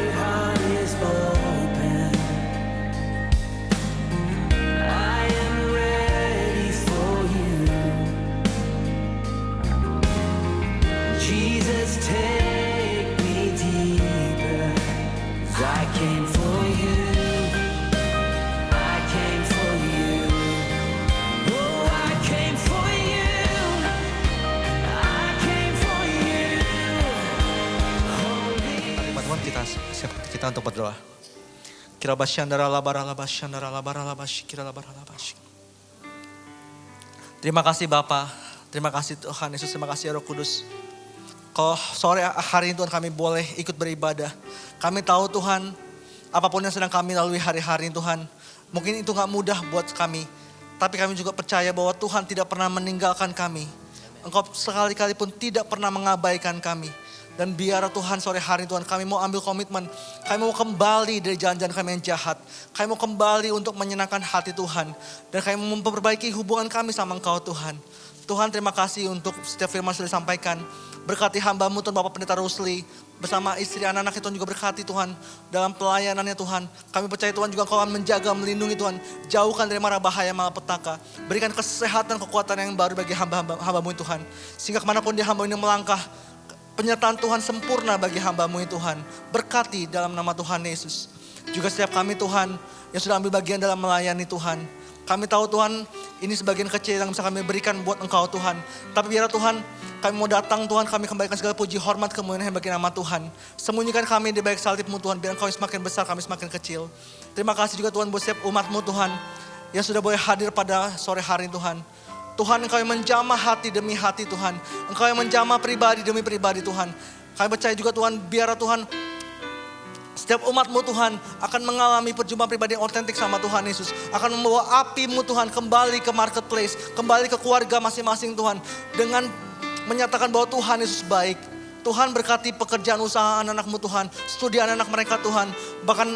Jesus, take me deeper. 'Cause I came for you. I came for you. Oh, I came for you. I came for you. Teman-teman, kita untuk berdoa. Kirabashandara labaralabashandara labaralabashi kiralabaralabashi. Terima kasih Bapa, terima kasih Tuhan Yesus, terima kasih Roh Kudus. Kalau sore hari ini Tuhan kami boleh ikut beribadah. Kami tahu Tuhan, apapun yang sedang kami lalui hari-hari ini Tuhan, mungkin itu gak mudah buat kami. Tapi kami juga percaya bahwa Tuhan tidak pernah meninggalkan kami. Engkau sekali-kali pun tidak pernah mengabaikan kami. Dan biar Tuhan sore hari Tuhan kami mau ambil komitmen. Kami mau kembali dari jalan-jalan kami yang jahat. Kami mau kembali untuk menyenangkan hati Tuhan. Dan kami mau memperbaiki hubungan kami sama Engkau Tuhan. Tuhan terima kasih untuk setiap firman sudah disampaikan. Berkati hamba-Mu Tuhan Bapak Pendeta Rusli. Bersama istri anak-anak Tuhan juga berkati Tuhan. Dalam pelayanannya Tuhan. Kami percaya Tuhan juga Engkau akan menjaga, melindungi Tuhan. Jauhkan dari mara bahaya malapetaka. Berikan kesehatan, kekuatan yang baru bagi hamba-Mu Tuhan. Sehingga kemanapun dia hamba ini melangkah. Penyertaan Tuhan sempurna bagi hamba-Mu Tuhan. Berkati dalam nama Tuhan Yesus. Juga setiap kami Tuhan yang sudah ambil bagian dalam melayani Tuhan. Kami tahu Tuhan ini sebagian kecil yang bisa kami berikan buat Engkau Tuhan. Tapi biar Tuhan kami mau datang Tuhan, kami kembalikan segala puji hormat kemuliaan bagi nama Tuhan. Sembunyikan kami di balik salib-Mu Tuhan, biar Engkau semakin besar, kami semakin kecil. Terima kasih juga Tuhan buat setiap umat-Mu Tuhan yang sudah boleh hadir pada sore hari Tuhan. Tuhan Engkau yang menjamah hati demi hati Tuhan. Engkau yang menjamah pribadi demi pribadi Tuhan. Kami percaya juga Tuhan, biar Tuhan setiap umat-Mu Tuhan akan mengalami perjumpaan pribadi yang otentik sama Tuhan Yesus. Akan membawa api-Mu Tuhan kembali ke marketplace, kembali ke keluarga masing-masing Tuhan. Dengan menyatakan bahwa Tuhan Yesus baik. Tuhan berkati pekerjaan usaha anak-anak-Mu Tuhan, studi anak-anak mereka Tuhan. Bahkan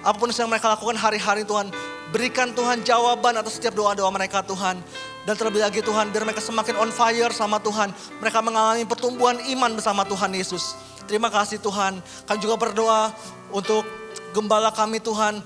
apapun yang mereka lakukan hari-hari Tuhan. Berikan Tuhan jawaban atas setiap doa-doa mereka Tuhan. Dan terlebih lagi Tuhan, biar mereka semakin on fire sama Tuhan. Mereka mengalami pertumbuhan iman bersama Tuhan Yesus. Terima kasih Tuhan. Kami juga berdoa untuk gembala kami Tuhan.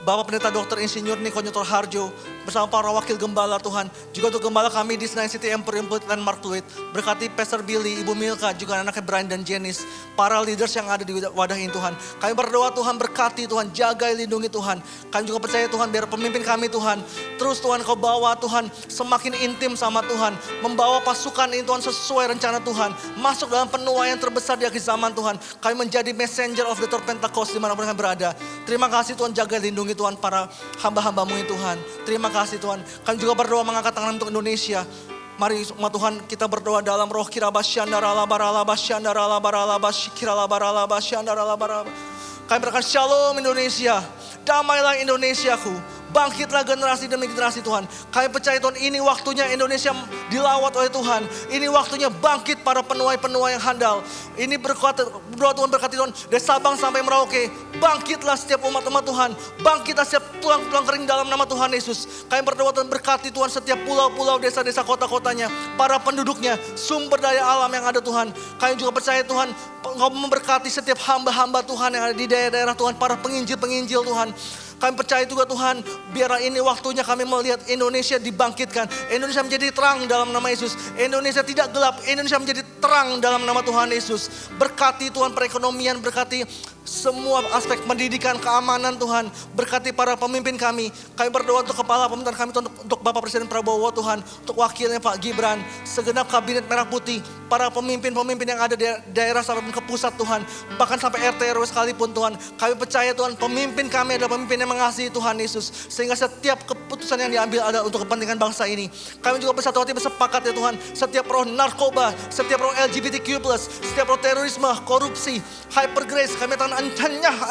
Bapak Pendeta Dr. Insinyur Niko Nyotor Harjo. Bersama para wakil gembala Tuhan. Juga untuk gembala kami di Senayan City Emporium Landmark Fluid. Berkati Pastor Billy, Ibu Milka, juga anaknya Brian dan Janice. Para leaders yang ada di wadah ini Tuhan. Kami berdoa Tuhan berkati Tuhan, jaga lindungi Tuhan. Kami juga percaya Tuhan biar pemimpin kami Tuhan. Terus Tuhan Kau bawa Tuhan semakin intim sama Tuhan. Membawa pasukan ini Tuhan sesuai rencana Tuhan. Masuk dalam penuaian terbesar di akhir zaman Tuhan. Kami menjadi messenger of the Lord Pentecost dimanapun kami berada. Terima kasih Tuhan, jaga lindungi Tuhan para hamba-hamba-Mu ini Tuhan. Terima kasih Tuhan. Kami juga berdoa mengangkat tangan untuk Indonesia. Mari umat Tuhan kita berdoa dalam roh kirabashandara labaralabashandara labaralabashikiralabaralabashandara labaralabashandara. Kami berkata shalom Indonesia. Damailah Indonesiaku. Bangkitlah generasi demi generasi Tuhan. Kami percaya Tuhan ini waktunya Indonesia dilawat oleh Tuhan. Ini waktunya bangkit para penuai-penuai yang handal. Ini berdoa Tuhan berkati Tuhan dari Sabang sampai Merauke. Bangkitlah setiap umat-umat Tuhan. Bangkitlah setiap tulang-tulang kering dalam nama Tuhan Yesus. Kami berdoa Tuhan berkati Tuhan setiap pulau-pulau, desa-desa, kota-kotanya. Para penduduknya, sumber daya alam yang ada Tuhan. Kami juga percaya Tuhan Engkau memberkati setiap hamba-hamba Tuhan yang ada di daerah-daerah Tuhan. Para penginjil-penginjil Tuhan. Kami percaya juga Tuhan, biar ini waktunya kami melihat Indonesia dibangkitkan. Indonesia menjadi terang dalam nama Yesus. Indonesia tidak gelap, Indonesia menjadi terang dalam nama Tuhan Yesus. Berkati Tuhan perekonomian, berkati semua aspek pendidikan, keamanan Tuhan. Berkati para pemimpin kami. Kami berdoa untuk kepala pemerintahan kami Tuhan, untuk Bapak Presiden Prabowo Tuhan. Untuk wakilnya Pak Gibran, segenap kabinet merah putih. Para pemimpin-pemimpin yang ada di daerah sampai ke pusat Tuhan. Bahkan sampai RT RW sekalipun Tuhan. Kami percaya Tuhan pemimpin kami adalah pemimpin yang mengasihi Tuhan Yesus. Sehingga setiap keputusan yang diambil ada untuk kepentingan bangsa ini. Kami juga bersatu hati bersepakat ya Tuhan. Setiap roh narkoba, setiap roh LGBTQ+, setiap roh terorisme, korupsi, hyper grace, kami akan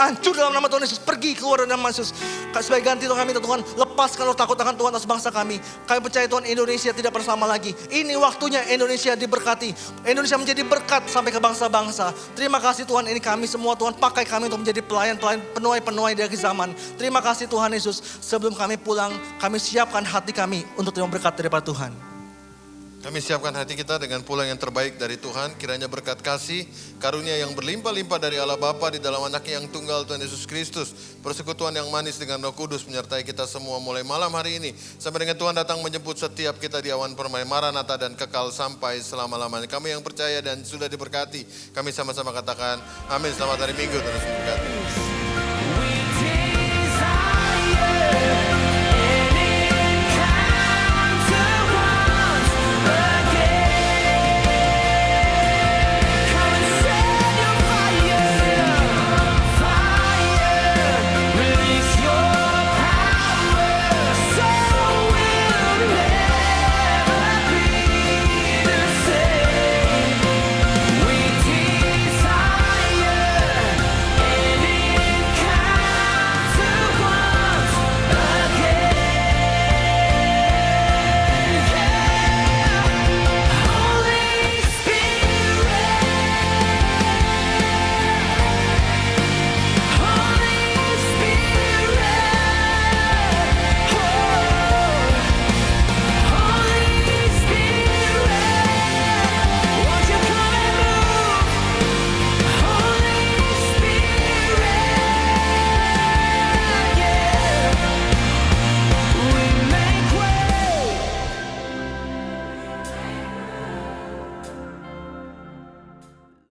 hancur dalam nama Tuhan Yesus. Pergi keluar dalam nama Yesus. Sebagai ganti Tuhan kami Tuhan, lepaskan roh takut akan Tuhan atas bangsa kami. Kami percaya Tuhan Indonesia tidak bersama lagi. Ini waktunya Indonesia diberkati. Indonesia menjadi berkat sampai ke bangsa-bangsa. Terima kasih Tuhan, ini kami semua Tuhan pakai kami untuk menjadi pelayan-pelayan penuai-penuai di akhir zaman. Terima kasih Tuhan Yesus. Sebelum kami pulang, kami siapkan hati kami untuk terima berkat daripada Tuhan. Kami siapkan hati kita dengan pulang yang terbaik dari Tuhan. Kiranya berkat kasih, karunia yang berlimpah-limpah dari Allah Bapa di dalam anaknya yang tunggal Tuhan Yesus Kristus. Persekutuan yang manis dengan Roh Kudus menyertai kita semua mulai malam hari ini. Sampai dengan Tuhan datang menjemput setiap kita di awan permai Maranatha dan kekal sampai selama-lamanya. Kami yang percaya dan sudah diberkati, kami sama-sama katakan amin. Selamat hari Minggu, terus diberkati.